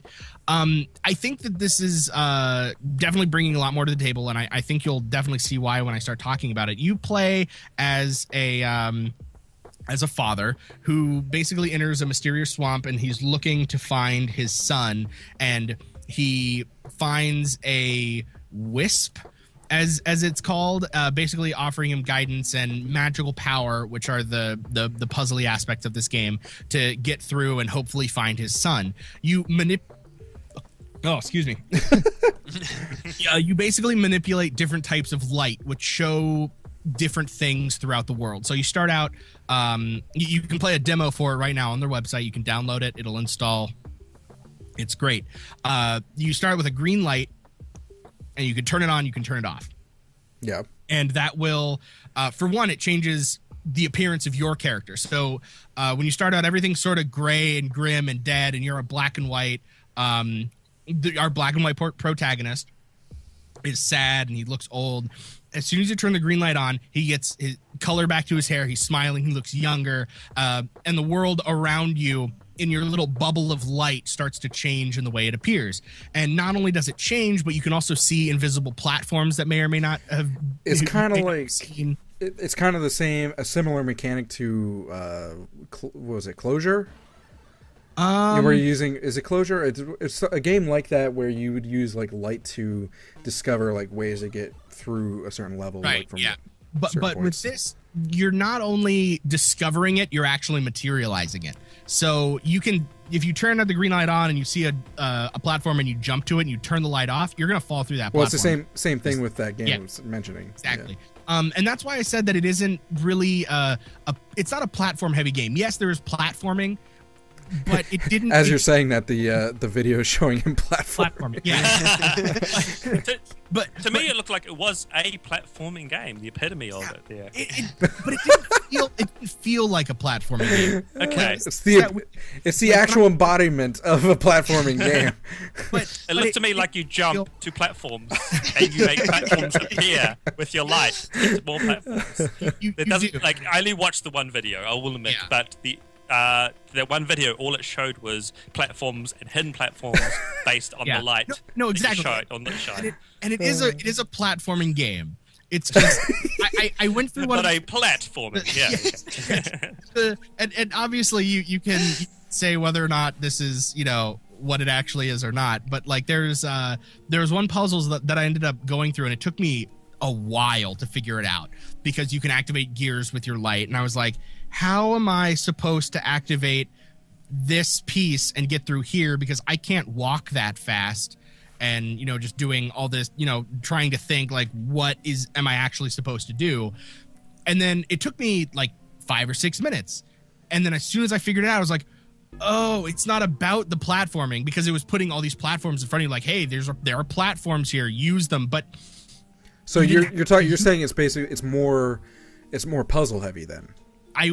I think that this is definitely bringing a lot more to the table, and I think you'll definitely see why when I start talking about it. You play as a father who basically enters a mysterious swamp, and he's looking to find his son, and he finds a wisp, as it's called, basically offering him guidance and magical power, which are the puzzly aspects of this game, to get through and hopefully find his son. You you basically manipulate different types of light, which show different things throughout the world. So you start out, you can play a demo for it right now on their website. You can download it. It'll install. It's great. You start with a green light, and you can turn it on, you can turn it off. Yeah. And that will, for one, it changes the appearance of your character. So when you start out, everything's sort of gray and grim and dead, and you're a black and white. Our black and white protagonist is sad, and he looks old. As soon as you turn the green light on, he gets his color back to his hair. He's smiling. He looks younger. And the world around you in your little bubble of light starts to change in the way it appears. And not only does it change, but you can also see invisible platforms that may or may not have. It's kind of like seen. It's kind of the same, a similar mechanic to what was it, Closure? Where you're using, is it Closure? It's a game like that where you would use like light to discover like ways to get through a certain level. Right. Like, from yeah. But points. With this, you're not only discovering it, you're actually materializing it. So you can, if you turn the green light on and you see a platform and you jump to it and you turn the light off, you're going to fall through that platform. Well, it's the same thing with that game I was mentioning. Exactly. Yeah. And that's why I said that it isn't really it's not a platform heavy game. Yes, there is platforming, but it didn't. As you're saying that, the video is showing him platforming. Yeah. but to me, it looked like it was a platforming game, the epitome of it. Yeah. But it didn't feel like a platforming game. Okay. It's the actual embodiment of a platforming game. But it looked to me like you jump to platforms and you make platforms appear with your light. It's more platforms. I only watched the one video, I will admit, but that one video, all it showed was platforms and hidden platforms based on the light. No, exactly. On the shine. And it is a platforming game. It's just I went through one. But a platforming, yeah. And obviously you can say whether or not this is what it actually is or not. But like there's one puzzle that I ended up going through, and it took me a while to figure it out because you can activate gears with your light, and I was like, how am I supposed to activate this piece and get through here, because I can't walk that fast, and just doing all this, trying to think like, what am I actually supposed to do? And then it took me like 5 or 6 minutes, and then as soon as I figured it out, I was like, oh, it's not about the platforming, because it was putting all these platforms in front of you like, hey, there are platforms here, use them. But so you're saying it's more puzzle heavy then.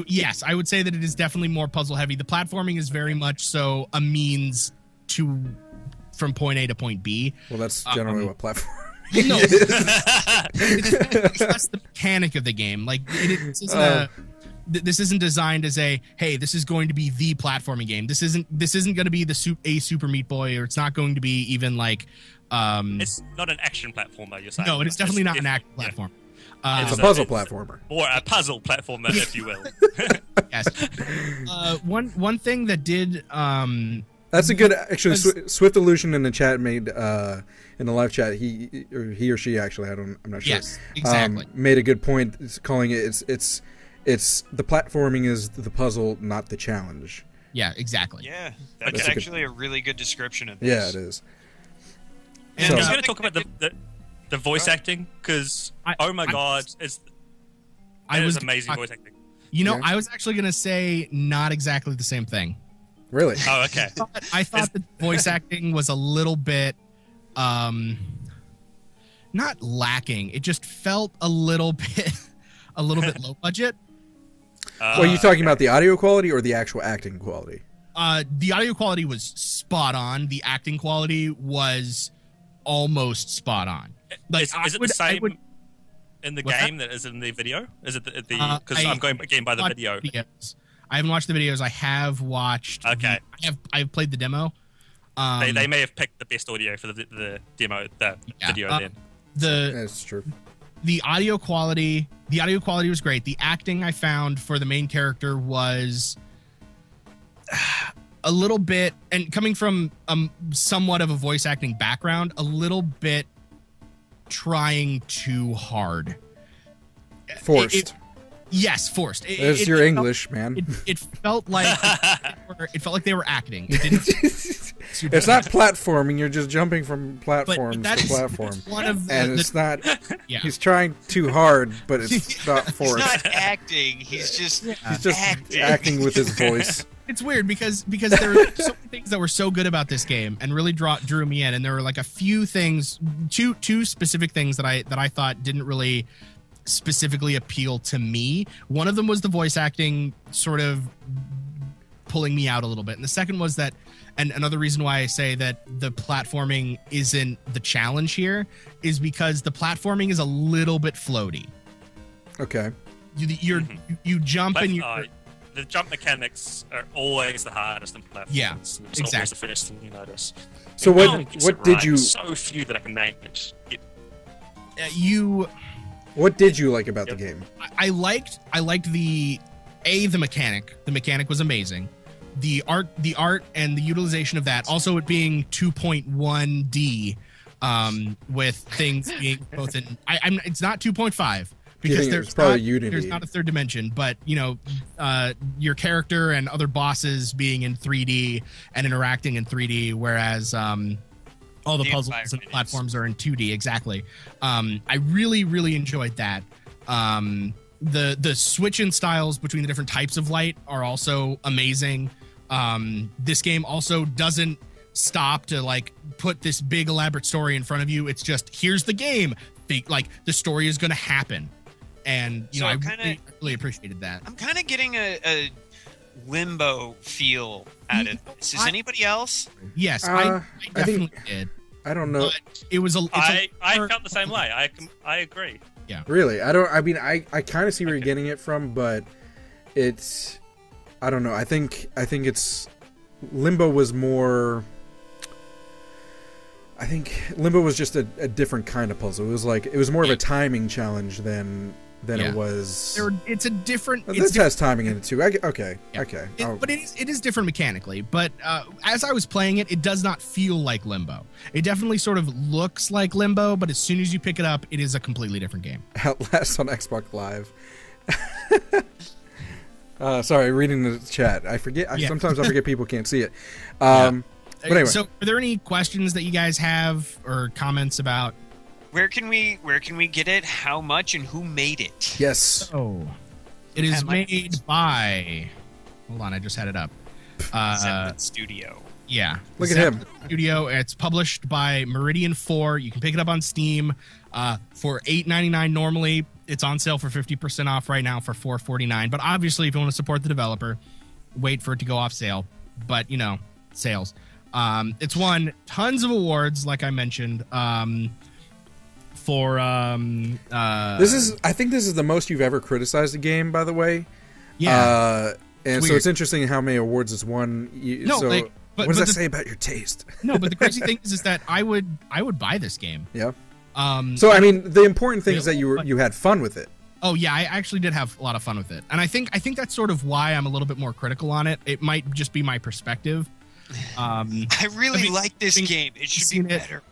Yes, I would say that it is definitely more puzzle heavy. The platforming is very much so a means from point A to point B. Well, that's generally what platform. No, it's less the mechanic of the game. Like this isn't designed as hey, this is going to be the platforming game. This isn't going to be a Super Meat Boy, or it's not going to be even like. It's not an action platformer. You're saying? No, it's definitely not an action platform. It's a puzzle platformer. Or a puzzle platformer, if you will. Yes. One thing that did... That's a good... Actually, Swift Illusion in the chat made... in the live chat, he or she actually, I'm not sure. Yes, exactly. Made a good point, calling it... It's the platforming is the puzzle, not the challenge. Yeah, exactly. Yeah, that's actually a really good description of this. Yeah, it is. And I was going to talk about the voice acting, because oh my god, it is amazing voice acting. I was actually going to say not exactly the same thing. Really? Oh, okay. I thought that voice acting was a little bit not lacking. It just felt a little bit low budget. Are you talking about the audio quality or the actual acting quality? The audio quality was spot on. The acting quality was almost spot on. Like, is it the same in the game that is in the video? Is it the because I'm going again by the video? Videos. I haven't watched the videos. I have watched. Okay. I've played the demo. They may have picked the best audio for the demo, video. Then That's true. The audio quality was great. The acting I found for the main character was a little bit, and coming from somewhat of a voice acting background, a little bit trying too hard. Forced. Yes, forced. There's your English, man. It felt like they were acting. It didn't. It's not platforming. You're just jumping from platforms to platform. One of it's not. Yeah. He's trying too hard, but it's not forced. He's not acting. He's just acting with his voice. It's weird because there were so many things that were so good about this game and really drew me in, and there were like a few things, two specific things that I thought didn't really specifically appeal to me. One of them was the voice acting sort of pulling me out a little bit, and the second was that, and another reason why I say that the platforming isn't the challenge here is because the platforming is a little bit floaty. Okay. You jump and you. The jump mechanics are always the hardest in platforms. Yeah, it's exactly. always the first thing you notice. So No one what gets it did right. you So few that I can name it. what did you like about the game? I liked the mechanic. The mechanic was amazing. The art and the utilization of that. Also, it being 2.1D, with things being both in. It's not 2.5 because there's not a third dimension. But your character and other bosses being in 3D and interacting in 3D, whereas all the puzzles and platforms are in 2D. Exactly. I really, really enjoyed that. The switch in styles between the different types of light are also amazing. This game also doesn't stop to like put this big elaborate story in front of you. It's just, here's the game. Like the story is going to happen. And I really appreciated that. I'm kind of getting a Limbo feel out of this. Is anybody else? Yes, I definitely did. I don't know. But it was I felt the same way. I agree. Yeah. Really? I kind of see where you're getting it from, but I don't know. I think it's Limbo was more. I think Limbo was just a different kind of puzzle. It was more of a timing challenge than it was. It's a different. This has timing in it too. Okay. But it is different mechanically. But as I was playing it, it does not feel like Limbo. It definitely sort of looks like Limbo, but as soon as you pick it up, it is a completely different game. Outlast on Xbox Live. Sorry, reading the chat. I forget. Sometimes I forget people can't see it. But anyway. So, are there any questions that you guys have or comments about? Where can we get it? How much and who made it? Yes. Oh, it is made by. Hold on, I just had it up. Zeppelin Studio. Yeah. Look at him. Studio. It's published by Meridian 4. You can pick it up on Steam for $8.99 normally. It's on sale for 50% off right now for $4.49. But obviously, if you want to support the developer, wait for it to go off sale. But sales. It's won tons of awards, like I mentioned. For I think this is the most you've ever criticized a game, by the way. Yeah. And so it's interesting how many awards it's won. What does that say about your taste? No, but the crazy thing is that I would buy this game. Yeah. So I mean, the important thing is that you had fun with it. Oh yeah, I actually did have a lot of fun with it, and I think that's sort of why I'm a little bit more critical on it. It might just be my perspective. I really like this game. It should be better.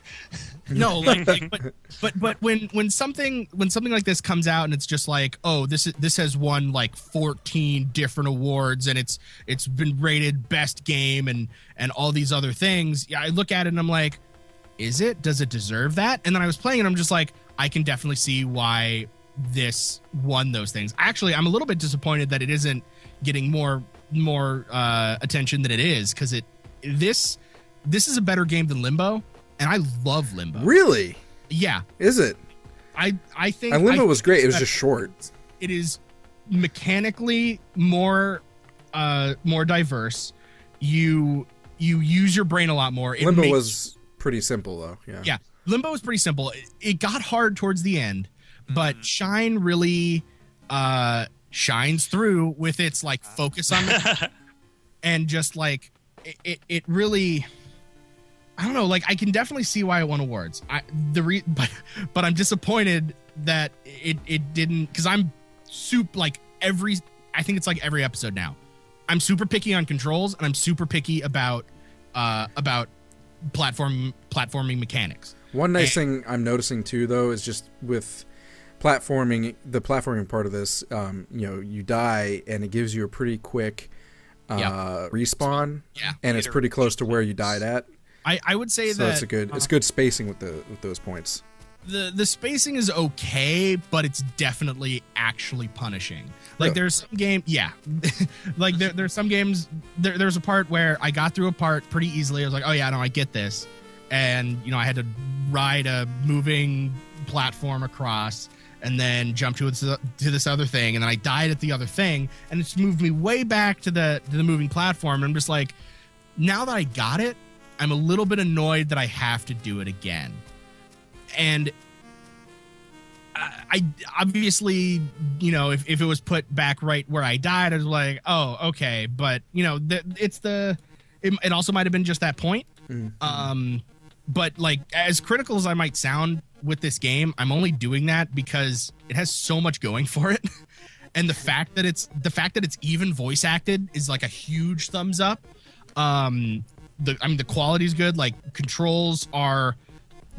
No, but when something like this comes out and it's just like, oh, this has won like 14 different awards and it's been rated best game and all these other things. Yeah, I look at it and I'm like, does it deserve that? And then I was playing and I'm just like, I can definitely see why this won those things. Actually, I'm a little bit disappointed that it isn't getting more attention than it is, because this is a better game than Limbo, and I love Limbo. Really? Yeah. Is it? I think Limbo was great. It was just short. It is mechanically more diverse. You use your brain a lot more. Limbo was pretty simple though. Yeah. Limbo was pretty simple. It got hard towards the end, but Schein really shines through with its like focus on and just like it really, I don't know, like I can definitely see why it won awards. But I'm disappointed that it didn't, because I'm I think it's like every episode now. I'm super picky on controls, and I'm super picky about platforming mechanics. One nice thing I'm noticing too, though, is just with platforming, the platforming part of this, you die and it gives you a pretty quick respawn, and it's pretty close to where you died at. I would say so that it's good spacing with those points. The spacing is okay, but it's definitely actually punishing. Like there's some game, like there's some games. There's a part where I got through a part pretty easily. I was like, oh yeah, no, I get this, and I had to ride a moving platform across, and then jump to this other thing, and then I died at the other thing, and it's moved me way back to the moving platform. And I'm just like, now that I got it, I'm a little bit annoyed that I have to do it again. And I obviously, if it was put back right where I died, I was like, oh, okay. But, it also might have been just that point. Mm-hmm. But like, as critical as I might sound with this game, I'm only doing that because it has so much going for it. And the fact that it's even voice acted is like a huge thumbs up. The quality's good. Like, controls are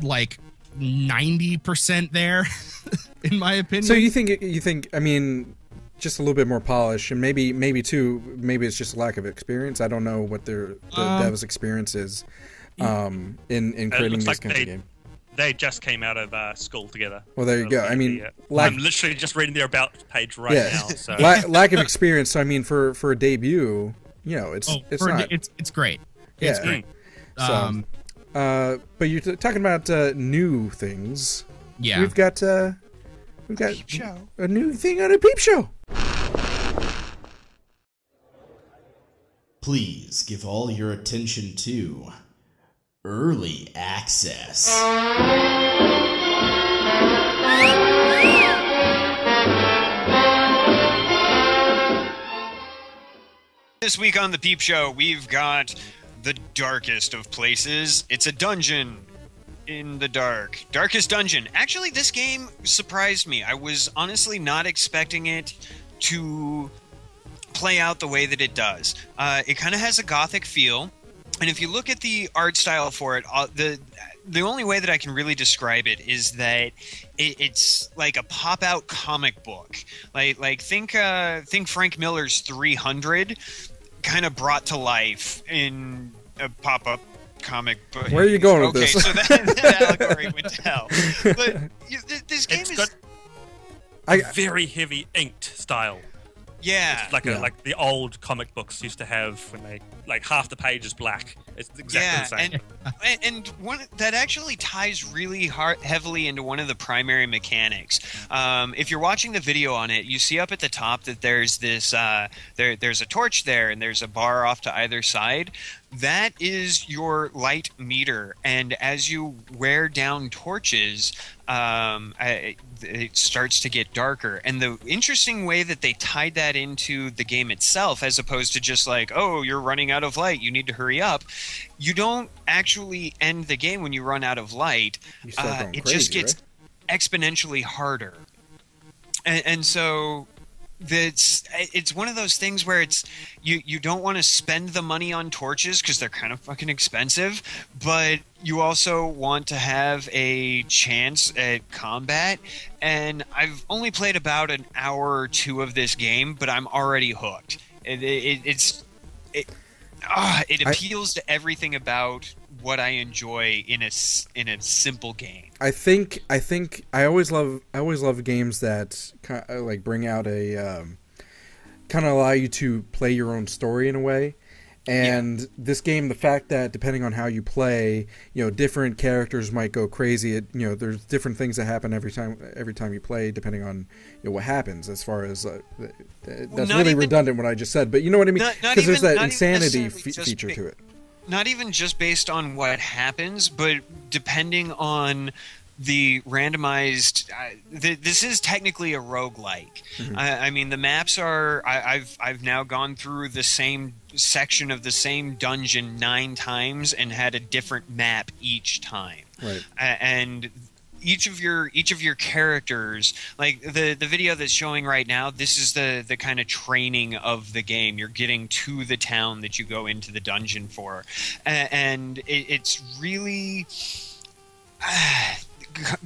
like 90% there, in my opinion. So you think I mean, just a little bit more polish, and maybe it's just lack of experience. I don't know what the dev's experience is in creating this kind of game. They just came out of school together. Well, there you go. I mean, I'm literally just reading their about page right now. So. Lack of experience. So I mean, for a debut, it's great. Yeah. It's great. But you're talking about new things. Yeah, we've got a new thing on a peep show. Please give all your attention to early access. This week on the Peep Show, we've got the darkest of places. It's a dungeon in the dark. Darkest dungeon. Actually, this game surprised me. I was honestly not expecting it to play out the way that it does. It kind of has a gothic feel. And if you look at the art style for it, the only way that I can really describe it is that it's like a pop-out comic book. Like think Frank Miller's 300 kind of brought to life in a pop-up comic book. Where are you going with this? Okay, so that allegory would tell. But this game got a very heavy inked style. Yeah, it's like the old comic books used to have when they like half the page is black. It's exactly the same. And one that actually ties really heavily into one of the primary mechanics. If you're watching the video on it, you see up at the top that there's this there's a torch there, and there's a bar off to either side. That is your light meter, and as you wear down torches, it starts to get darker. And the interesting way that they tied that into the game itself, as opposed to just like, oh, you're running out of light, you need to hurry up. You don't actually end the game when you run out of light. It just gets exponentially harder. And so it's one of those things where it's you don't want to spend the money on torches because they're kind of fucking expensive, but you also want to have a chance at combat. And I've only played about an hour or two of this game, but I'm already hooked. It appeals to everything about what I enjoy in a simple game. I think I always love games that like bring out a kind of allow you to play your own story in a way. And this game, the fact that depending on how you play, different characters might go crazy. There's different things that happen every time you play, depending on what happens. As far as that's really redundant what I just said, but you know what I mean? Because there's that insanity feature to it. Not even just based on what happens, but depending on the randomized this is technically a roguelike. I mean, the maps are I've now gone through the same section of the same dungeon 9 times and had a different map each time. Right. And each of your characters, like the video that's showing right now, this is the kind of training of the game. You're getting to the town that you go into the dungeon for, and it's really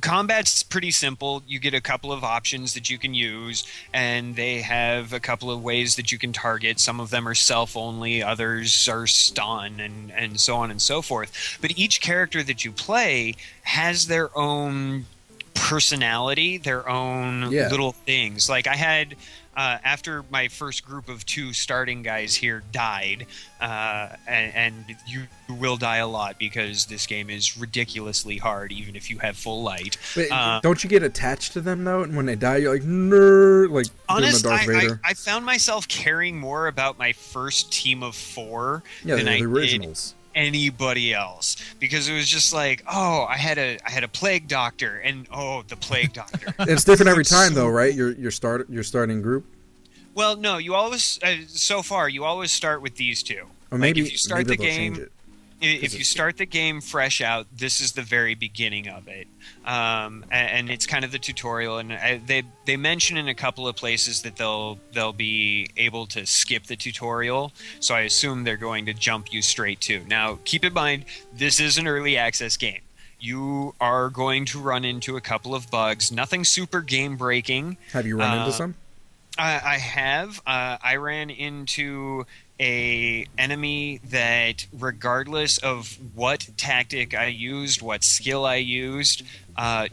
combat's pretty simple. You get a couple of options that you can use, and they have a couple of ways that you can target. Some of them are self only, others are stun, and so on and so forth. But each character that you play has their own personality, their own little things. Like I had after my first group of 2 starting guys here died, and you will die a lot because this game is ridiculously hard, even if you have full light. But don't you get attached to them though? And when they die, you're like, nerd, like honest, Darth Vader. I found myself caring more about my first team of 4 than the I originals. did anybody else, because it was just like, oh, I had a plague doctor, and the plague doctor. It's different every time though, right? Your starting group. Well, no, you always so far you always start with these 2. Or maybe if you start the game, if you start the game fresh out, this is the very beginning of it, and it's kind of the tutorial. And they mention in a couple of places that they'll be able to skip the tutorial, so I assume they're going to jump you straight to. Now, keep in mind, this is an early access game. You are going to run into a couple of bugs. Nothing super game breaking. Have you run into some? I have. I ran into a enemy that, regardless of what tactic I used, what skill I used,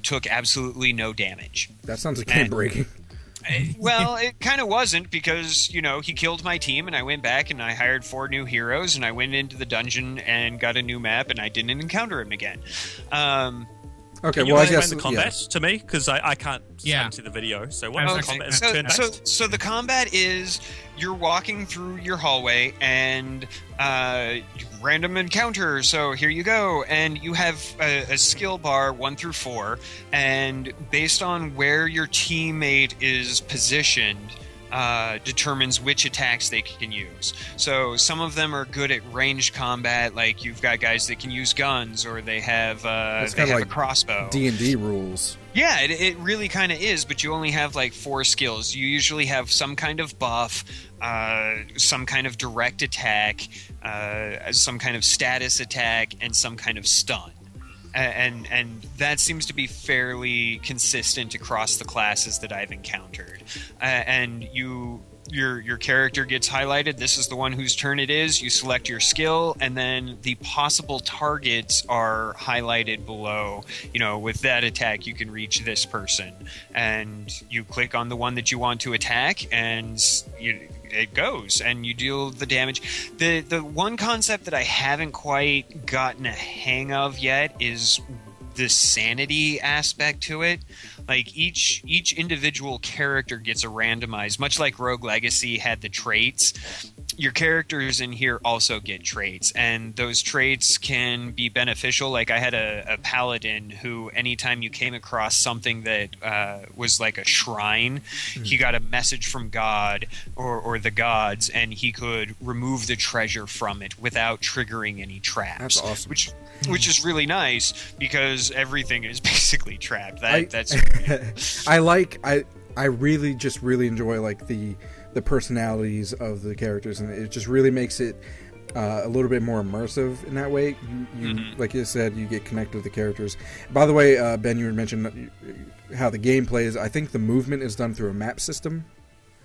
took absolutely no damage. That sounds like game breaking. Well, it kind of wasn't, because he killed my team, and I went back and I hired 4 new heroes, and I went into the dungeon and got a new map, and I didn't encounter him again. Okay, Can you well, I explain guess the combat to me, because I can't see the video. So what the combat is turn-based? So the combat is you're walking through your hallway and random encounter. So here you go, and you have a skill bar 1 through 4, and based on where your teammate is positioned, determines which attacks they can use. So some of them are good at ranged combat, like you've got guys that can use guns, or they have a crossbow. D&D rules. Yeah, it really kind of is, but you only have like 4 skills. You usually have some kind of buff, some kind of direct attack, some kind of status attack, and some kind of stun. And that seems to be fairly consistent across the classes that I've encountered. And your character gets highlighted. This is the one whose turn it is. You select your skill, and then the possible targets are highlighted below. With that attack, you can reach this person, and you click on the one that you want to attack, and it goes, and you deal the damage. The one concept that I haven't quite gotten a hang of yet is the sanity aspect to it. Like each individual character gets a randomized, much like Rogue Legacy had the traits. Your characters in here also get traits, and those traits can be beneficial. Like I had a paladin who, anytime you came across something that was like a shrine, he got a message from God or the gods, and he could remove the treasure from it without triggering any traps. That's awesome. Which is really nice, because everything is basically trapped. That's I really enjoy like the personalities of the characters, and it just really makes it a little bit more immersive in that way. You like you said, you get connected with the characters. By the way, Ben, you had mentioned how the gameplay is. I think the movement is done through a map system.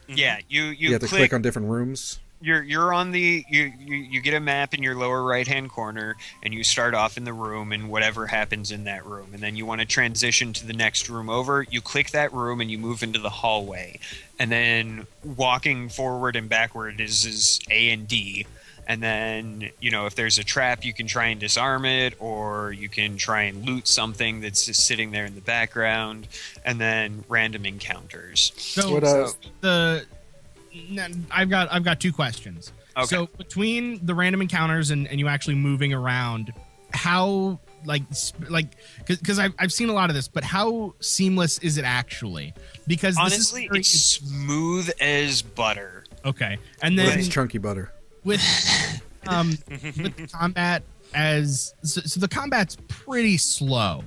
Yeah, you have to click on different rooms. You're on the you get a map in your lower right hand corner, and you start off in the room, and whatever happens in that room, and then you want to transition to the next room over. You click that room and you move into the hallway, and then walking forward and backward is A and D, and then, you know, if there's a trap, you can try and disarm it, or you can try and loot something that's just sitting there in the background, and then random encounters. I've got two questions. Okay. So between the random encounters and you actually moving around, how because I've seen a lot of this, but how seamless is it actually? Because honestly, it's smooth as butter. Okay, and then it's chunky butter with with combat so the combat's pretty slow.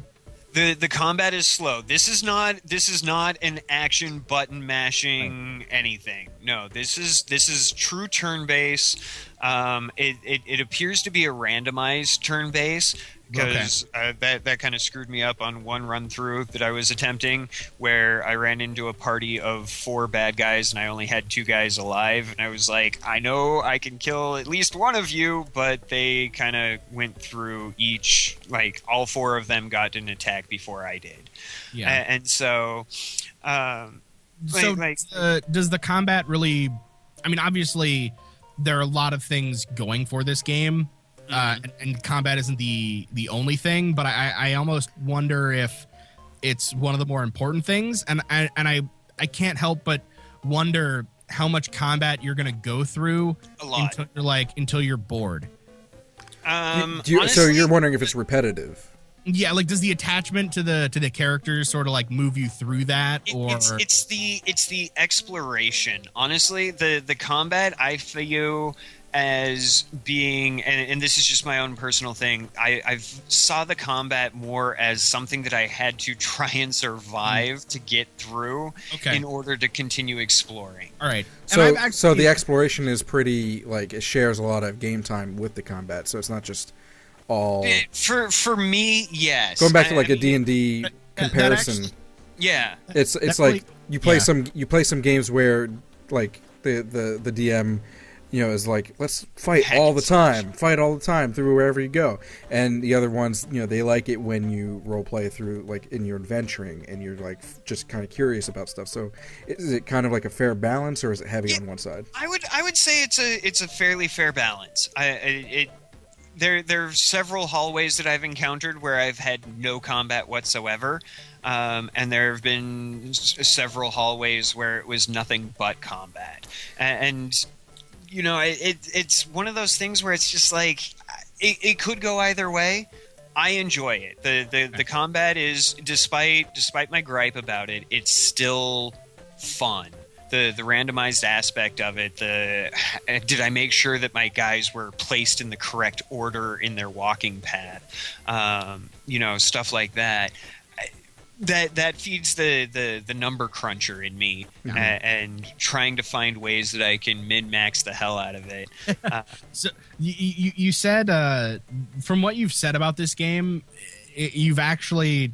The combat is slow. This is not an action button mashing anything. No, this is true turn base. It appears to be a randomized turn base, because that kind of screwed me up on one run through that I was attempting, where I ran into a party of 4 bad guys and I only had 2 guys alive, and I was like, I know I can kill at least one of you, but they kind of went through each, like all 4 of them got an attack before I did. Yeah, and so. Does the combat really? I mean, obviously, there are a lot of things going for this game. And combat isn't the only thing, but I almost wonder if it's one of the more important things, and I can't help but wonder how much combat you're going to go through until you're bored. Honestly, so you're wondering if it's repetitive? Yeah, like does the attachment to the characters sort of like move you through that, or it's the exploration. Honestly, the combat I feel as being, and this is just my own personal thing, I've saw the combat more as something that I had to try and survive to get through in order to continue exploring. All right. So the exploration is pretty, like, it shares a lot of game time with the combat, so it's not just all... For me, yes. Going back to like a D&D comparison, it's like you play some games where like the DM, you know, is like, let's fight all the time through wherever you go, and the other ones, you know, they like it when you role play through, like in your adventuring, and you're like just kind of curious about stuff. So is it kind of like a fair balance, or is it heavy on one side? I would say it's a fairly fair balance. There are several hallways that I've encountered where I've had no combat whatsoever, and there have been several hallways where it was nothing but combat. And you know, it's one of those things where it's just like it could go either way. I enjoy it. The combat is, despite my gripe about it, it's still fun. The randomized aspect of it, did I make sure that my guys were placed in the correct order in their walking path, you know, stuff like that. That feeds the number cruncher in me, and trying to find ways that I can min-max the hell out of it. So you said, from what you've said about this game, you've actually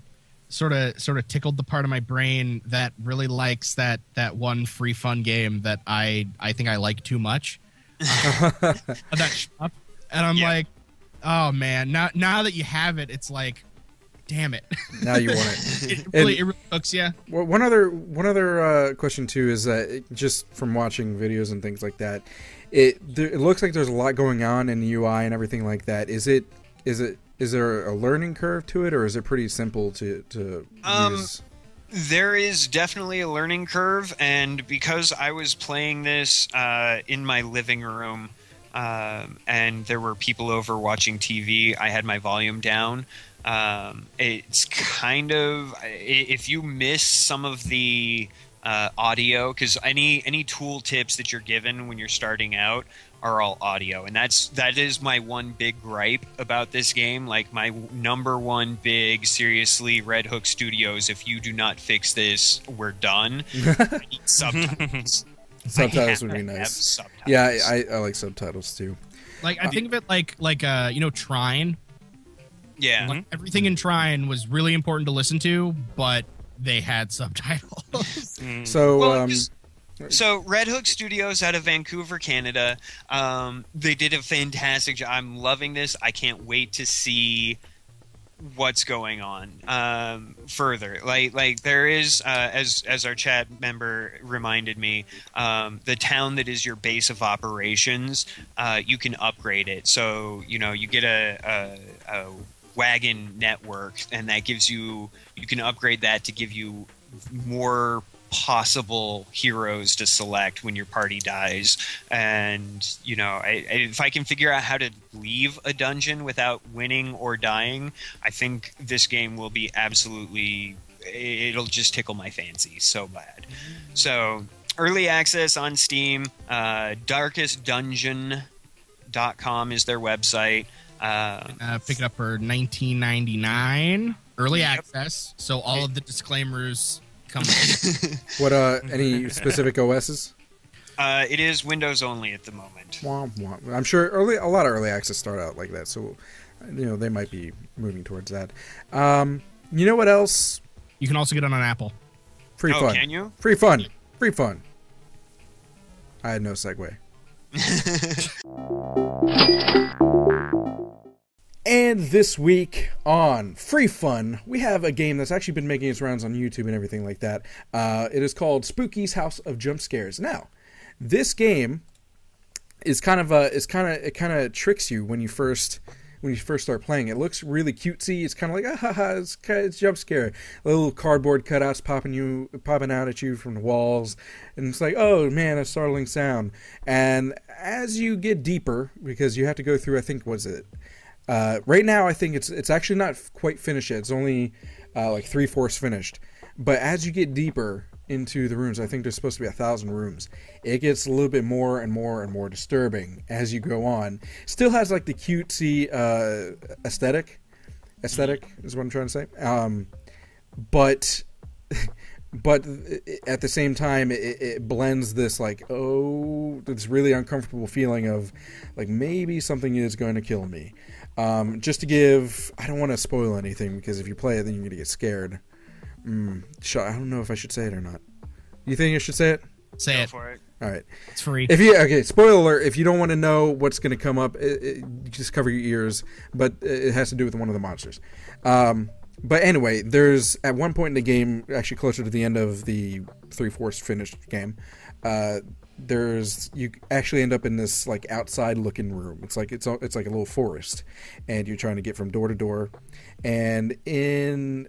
sort of tickled the part of my brain that really likes that one free fun game that I think I like too much. That shop. And I'm like, oh man, now that you have it, it's like, damn it. Now you want it. It really hooks you. Well, one other question too is that just from watching videos and things like that, it looks like there's a lot going on in the UI and everything like that. Is there a learning curve to it, or is it pretty simple to use? There is definitely a learning curve, and because I was playing this in my living room, and there were people over watching TV, I had my volume down. It's kind of, if you miss some of the audio, because any tool tips that you're given when you're starting out are all audio, and that is my one big gripe about this game. Like, my number one big, seriously, Red Hook Studios, if you do not fix this, we're done. I need subtitles. Subtitles would be nice. Yeah, I like subtitles too. Like, I think of it like you know, Trine. Yeah. Like, everything in Trine was really important to listen to, but they had subtitles. So Red Hook Studios out of Vancouver, Canada, they did a fantastic job. I'm loving this. I can't wait to see what's going on further. Like there is, as our chat member reminded me, the town that is your base of operations, you can upgrade it. So you get a wagon network, and that gives you can upgrade that to give you more possible heroes to select when your party dies. And if I can figure out how to leave a dungeon without winning or dying, I think this game will be it'll just tickle my fancy so bad. So early access on Steam, darkestdungeon.com is their website. Pick it up for $19.99 early access, so all of the disclaimers come. What any specific OSs? It is Windows only at the moment. I'm sure a lot of early access start out like that, so they might be moving towards that. You know what else? You can also get it on Apple. Free fun. Can you? Free fun. I had no segue. And this week on Free Fun, we have a game that's actually been making its rounds on YouTube and everything like that. It is called Spooky's House of Jump Scares. Now, this game is kind of tricks you when you first start playing. It looks really cutesy. It's kind of like it's jump scare. Little cardboard cutouts popping out at you from the walls, and it's like, oh man, a startling sound. And as you get deeper, because you have to go through, I think, right now, I think it's actually not quite finished yet. It's only like 3/4 finished. But as you get deeper into the rooms, I think there's supposed to be 1,000 rooms. It gets a little bit more and more and more disturbing as you go on. Still has like the cutesy aesthetic is what I'm trying to say. But at the same time, it blends this this really uncomfortable feeling of like maybe something is going to kill me. Just to give, I don't want to spoil anything because if you play it, then you're going to get scared. I don't know if I should say it or not. You think I should say it? Say it. Go for it. All right. It's free. Spoiler alert. If you don't want to know what's going to come up, just cover your ears. But it has to do with one of the monsters. But anyway, there's at one point in the game, actually closer to the end of the 3/4 finished game, you actually end up in this like outside looking room. It's like a little forest, and you're trying to get from door to door. And in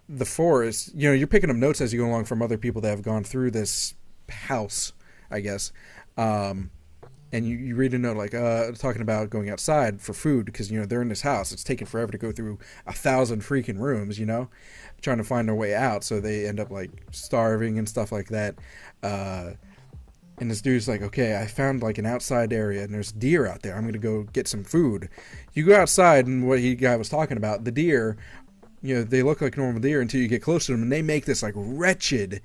the forest, you're picking up notes as you go along from other people that have gone through this house, I guess. And you read a note like talking about going outside for food because they're in this house. It's taken forever to go through 1,000 freaking rooms, trying to find their way out. So they end up like starving and stuff like that. And this dude's like, okay, I found like an outside area and there's deer out there. I'm going to go get some food. You go outside, and what guy was talking about, the deer, they look like normal deer until you get close to them, and they make this like wretched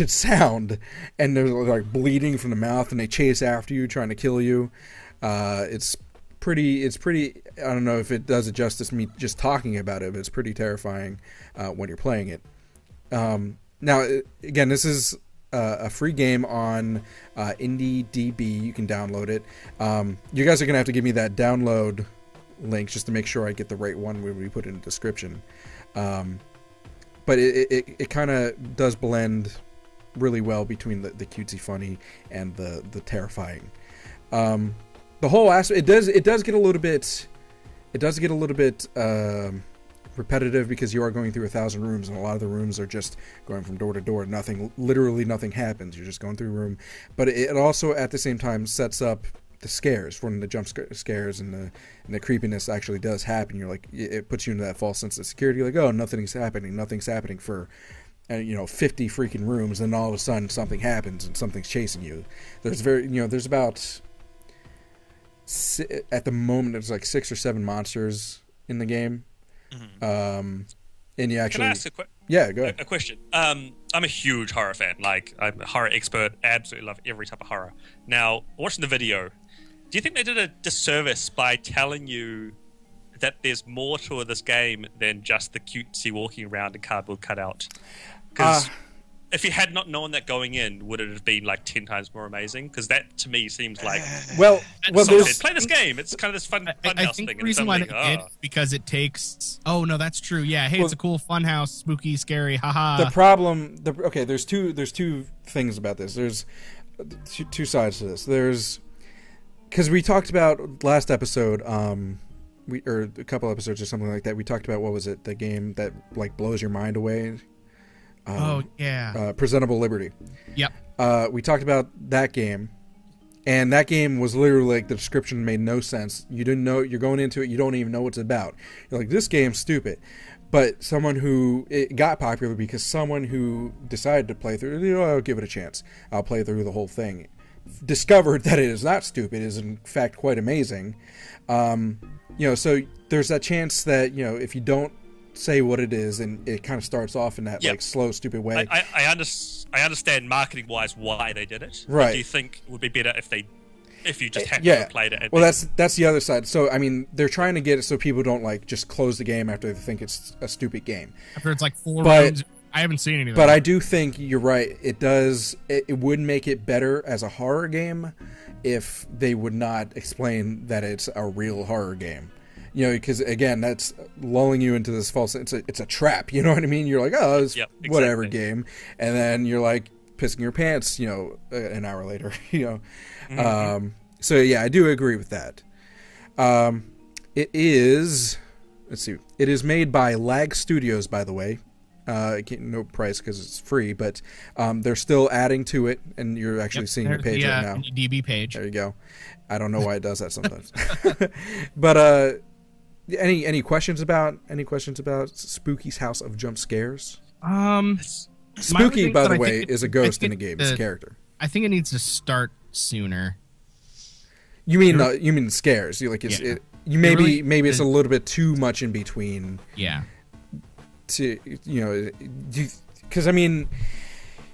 sound, and they're like bleeding from the mouth, and they chase after you, trying to kill you. It's pretty. I don't know if it does it justice me just talking about it, but it's pretty terrifying when you're playing it. Now, again, this is a free game on IndieDB. You can download it. You guys are gonna have to give me that download link just to make sure I get the right one when we put it in the description. But it kind of does blend really well between the cutesy funny and the terrifying. The whole aspect, it does get a little bit repetitive because you are going through 1,000 rooms, and a lot of the rooms are just going from door to door. Literally nothing happens. You're just going through a room. But it also at the same time sets up the scares, when the jump scares and the creepiness actually does happen. You're like, it puts you into that false sense of security. You're like, oh, nothing's happening for 50 freaking rooms, and all of a sudden something happens and something's chasing you. There's about at the moment there's like 6 or 7 monsters in the game. Mm-hmm. And you actually, can I ask go ahead. A question? I'm a huge horror fan. Like, I'm a horror expert. Absolutely love every type of horror. Now, watching the video, do you think they did a disservice by telling you that there's more to this game than just the cutesy walking around and cardboard cutout? Because if you had not known that going in, would it have been like 10 times more amazing? Because that to me seems like well, there's play this game. It's kind of this fun I house think thing. the reason why they did is because it takes. Oh no, that's true. Yeah, hey, it's a cool fun house, spooky, scary, haha. the problem. There's two things about this. There's two sides to this. There's because we talked about last episode. Or a couple episodes or something like that. We talked about what was it? The game that like blows your mind away. Presentable Liberty. Yep. We talked about that game, and that game was literally like the description made no sense. You didn't know, you're going into it, you don't even know what it's about. You're like, this game's stupid. But it got popular because someone who decided to play through, I'll give it a chance. I'll play through the whole thing. Discovered that it is not stupid, it is in fact quite amazing. So there's that chance that, if you don't say what it is, and it kind of starts off in that like slow, stupid way. I understand marketing wise why they did it. Right. But do you think it would be better if you just hadn't played it? Well, that's the other side. So I mean, they're trying to get it so people don't like just close the game after they think it's a stupid game. After it's like 4 rounds, I haven't seen any of that. But I do think you're right. It does. It would make it better as a horror game if they would not explain that it's a real horror game. Because again, that's lulling you into this false. It's a trap. You know what I mean? You're like, oh, it's whatever game, and then you're like pissing your pants. An hour later. Mm-hmm. So yeah, I do agree with that. It is. Let's see. It is made by Lag Studios, by the way. No price because it's free, but they're still adding to it, and you're actually seeing the page right now. DB page. There you go. I don't know why it does that sometimes. But any questions about Spooky's House of Jump Scares? Spooky, by the way, is a ghost in the game. It's a character. I think it needs to start sooner. You mean scares? Maybe it's a little bit too much in between. Yeah. Because I mean,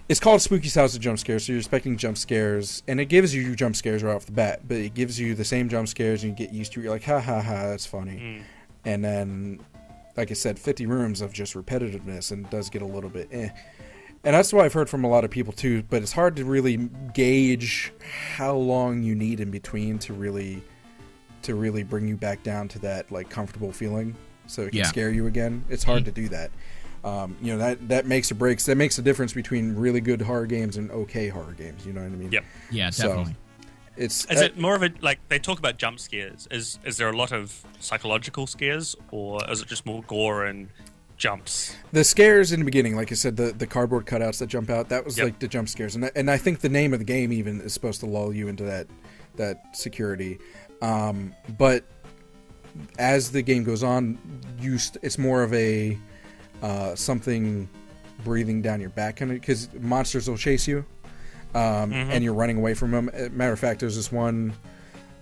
it's called Spooky's House of Jump Scares, so you're expecting jump scares, and it gives you jump scares right off the bat, but it gives you the same jump scares, and you get used to it. You're like, ha ha ha, that's funny. And then, like I said, 50 rooms of just repetitiveness, and it does get a little bit And that's what I've heard from a lot of people too, but it's hard to really gauge how long you need in between to really bring you back down to that like comfortable feeling. So it can scare you again. It's hard to do that. That makes or breaks. That makes a difference between really good horror games and okay horror games. You know what I mean? Yep. Yeah, definitely. Is it more of a like they talk about jump scares? Is there a lot of psychological scares, or is it just more gore and jumps? The scares in the beginning, like I said, the cardboard cutouts that jump out, that was like the jump scares, and I think the name of the game even is supposed to lull you into that security. But as the game goes on, it's more of a something breathing down your back, kind of, because monsters will chase you, and you're running away from them. Matter of fact, there's this one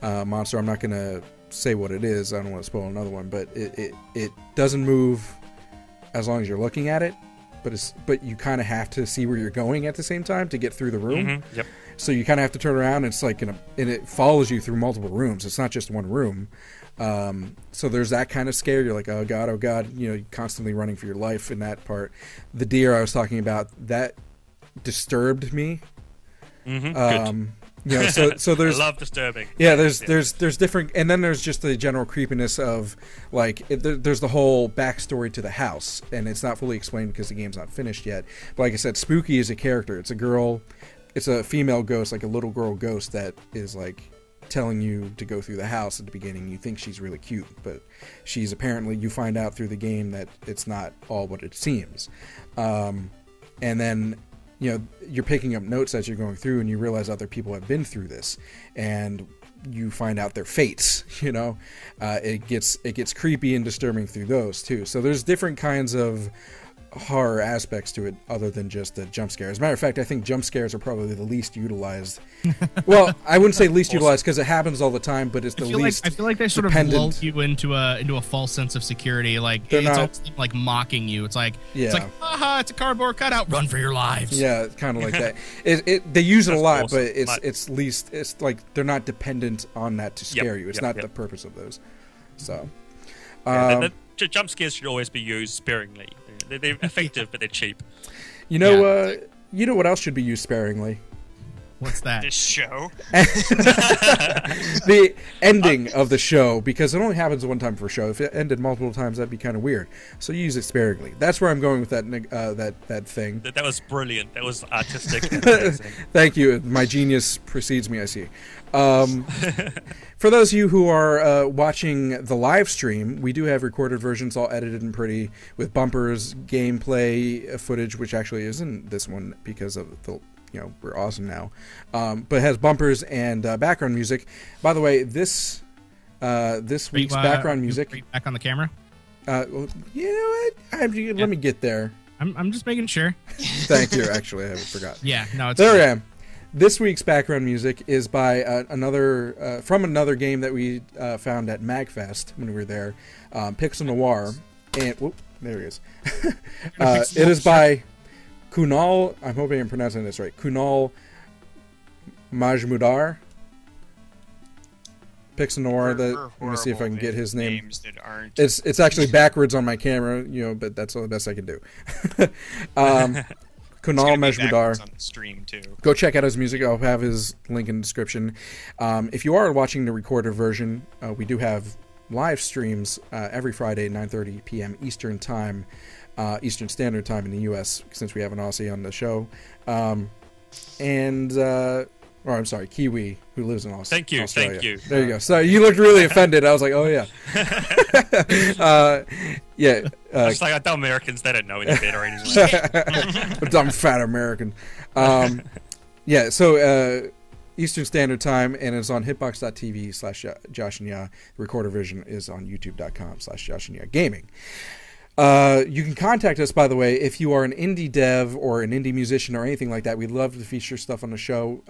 monster. I'm not going to say what it is. I don't want to spoil another one, but it doesn't move as long as you're looking at it. But you kind of have to see where you're going at the same time to get through the room. Yep. So you kind of have to turn around. And it's like and it follows you through multiple rooms. It's not just one room. So there's that kind of scare. You're like, oh god, you're constantly running for your life in that part. The deer I was talking about, that disturbed me. Good. So there's I love disturbing. Yeah, there's different, and then there's just the general creepiness of like there's the whole backstory to the house, and it's not fully explained because the game's not finished yet. But like I said, Spooky is a character. It's a girl. It's a female ghost, like a little girl ghost that is like telling you to go through the house at the beginning. You think she's really cute, but she's apparently, you find out through the game that it's not all what it seems. And then, you're picking up notes as you're going through, and you realize other people have been through this, and you find out their fates. It gets creepy and disturbing through those too. So there's different kinds of horror aspects to it other than just the jump scare. As a matter of fact, I think jump scares are probably the least utilized. Well, I wouldn't say least utilized because it happens all the time, but it's the least. I feel like they sort of lull you into a false sense of security. Like it's almost like mocking you. It's like haha, it's a cardboard cutout. Run for your lives. Yeah, it's kind of like that. They use it a lot, but it's least. It's like they're not dependent on that to scare you. It's not the purpose of those. So, the jump scares should always be used sparingly. They're effective, but they're cheap. You know what else should be used sparingly? What's that? This show. The ending of the show, because it only happens one time per show. If it ended multiple times, that'd be kind of weird. So you use it sparingly. That's where I'm going with that thing. That was brilliant. That was artistic and amazing. Thank you. My genius precedes me, I see. For those of you who are watching the live stream, we do have recorded versions all edited and pretty with bumpers, gameplay footage, which actually isn't this one because of the... we're awesome now. But it has bumpers and background music. By the way, this week's background music... Back on the camera? You know what? Let me get there. I'm just making sure. Thank you. Actually, I forgot. Yeah, no, it's there fine. I am. This week's background music is by from another game that we found at MagFest when we were there, Pixel Noir. And there he is. It is by... Kunal, I'm hoping I'm pronouncing this right. Kunal Majmudar. Pixel Noir. Let me see if I can get his name. Names that aren't. It's actually backwards on my camera, but that's the best I can do. Kunal Majmudar. On the stream too. Go check out his music. I'll have his link in the description. If you are watching the recorded version, we do have live streams every Friday at 9:30 p.m. Eastern Time. Eastern Standard Time in the U.S., since we have an Aussie on the show. I'm sorry, Kiwi, who lives in Australia. Thank you. There you go. So you looked really offended. I was like, oh, yeah. Yeah. It's like, dumb Americans, they don't know any better anyway. Dumb fat American. Yeah, so Eastern Standard Time, and it's on hitbox.tv/JaShinYa. The recorder version is on youtube.com/JaShinYa Gaming. You can contact us, by the way, if you are an indie dev or an indie musician or anything like that. We'd love to feature stuff on the show,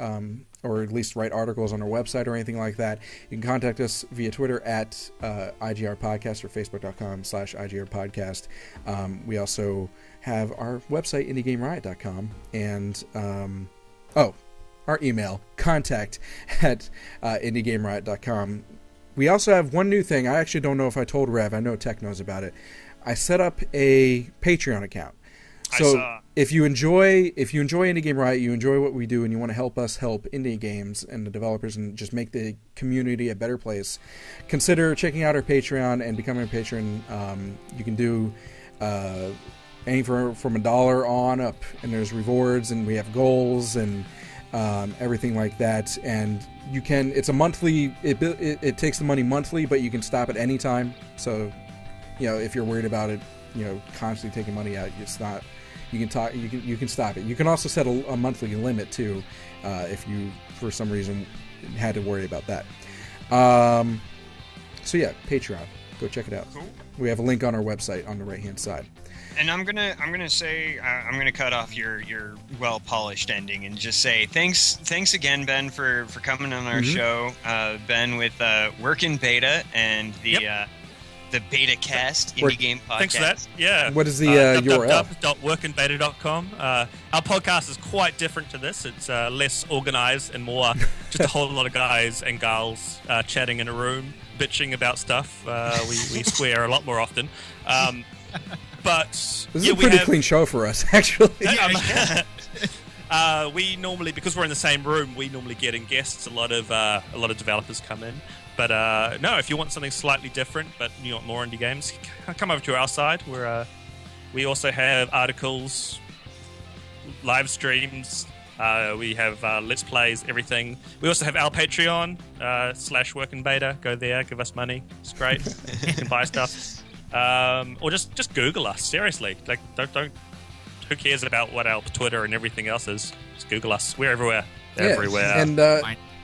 or at least write articles on our website or anything like that. You can contact us via Twitter at IGR Podcast or Facebook.com/IGR Podcast. We also have our website, IndieGameRiot.com, and our email, contact at IndieGameRiot.com. We also have one new thing. I actually don't know if I told Rev. I know Tech knows about it. I set up a Patreon account. So if you enjoy Indie Game Riot, you enjoy what we do, and you want to help us help indie games and the developers and just make the community a better place, consider checking out our Patreon and becoming a patron. You can do anything from $1 on up, and there's rewards, and we have goals and everything like that. And you can, it's a monthly, it takes the money monthly, but you can stop at any time. So, if you're worried about it, constantly taking money out, it's not. You can stop it. You can also set a monthly limit too, if you for some reason had to worry about that. So yeah, Patreon. Go check it out. Cool. We have a link on our website on the right hand side. And I'm gonna say I'm gonna cut off your well polished ending and just say thanks again, Ben, for coming on our show. Ben with Work in Beta and the Beta Cast Indie Game Podcast. Thanks for that. Yeah. What is the URL? www.workinbeta.com. Our podcast is quite different to this. It's less organized and more just a whole lot of guys and girls chatting in a room, bitching about stuff. We swear a lot more often. But this is a pretty clean show for us, actually. We normally, because we're in the same room, we normally get in guests. A lot of developers come in. But no, if you want something slightly different, but you want more indie games, come over to our side. Where we also have articles, live streams. We have Let's Plays, everything. We also have our Patreon /Work in Beta. Go there, give us money. It's great. You can buy stuff. Or just Google us. Seriously, like don't. Who cares about what our Twitter and everything else is? Just Google us. We're everywhere. Everywhere.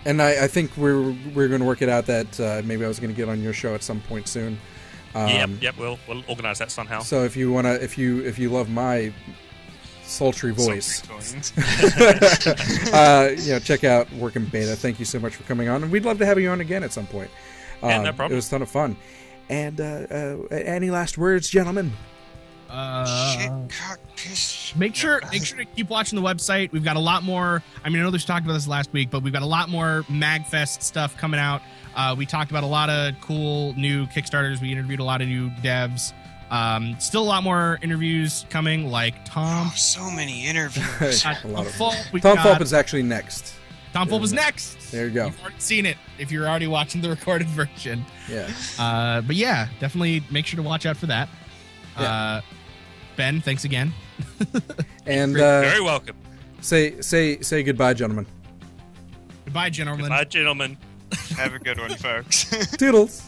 And I think we're going to work it out that maybe I was going to get on your show at some point soon. Yep. We'll organize that somehow. So if you wanna, if you love my sultry voice, check out Work in Beta. Thank you so much for coming on, and we'd love to have you on again at some point. Yeah, no problem. It was a ton of fun. And any last words, gentlemen? Make sure to keep watching the website. We've got a lot more. I know there's talked about this last week, but we've got a lot more MagFest stuff coming out. We talked about a lot of cool new Kickstarters. We interviewed a lot of new devs. Still a lot more interviews coming, like Tom. Oh, so many interviews. A lot of Fulp. Tom Fulp is actually next. Tom Fulp is next. There you go. You've already seen it if you're already watching the recorded version. Yeah. But yeah, definitely make sure to watch out for that. Yeah. Ben, thanks again. And Very welcome. say goodbye, gentlemen. Goodbye, gentlemen. Goodbye, gentlemen. Have a good one, folks. Toodles.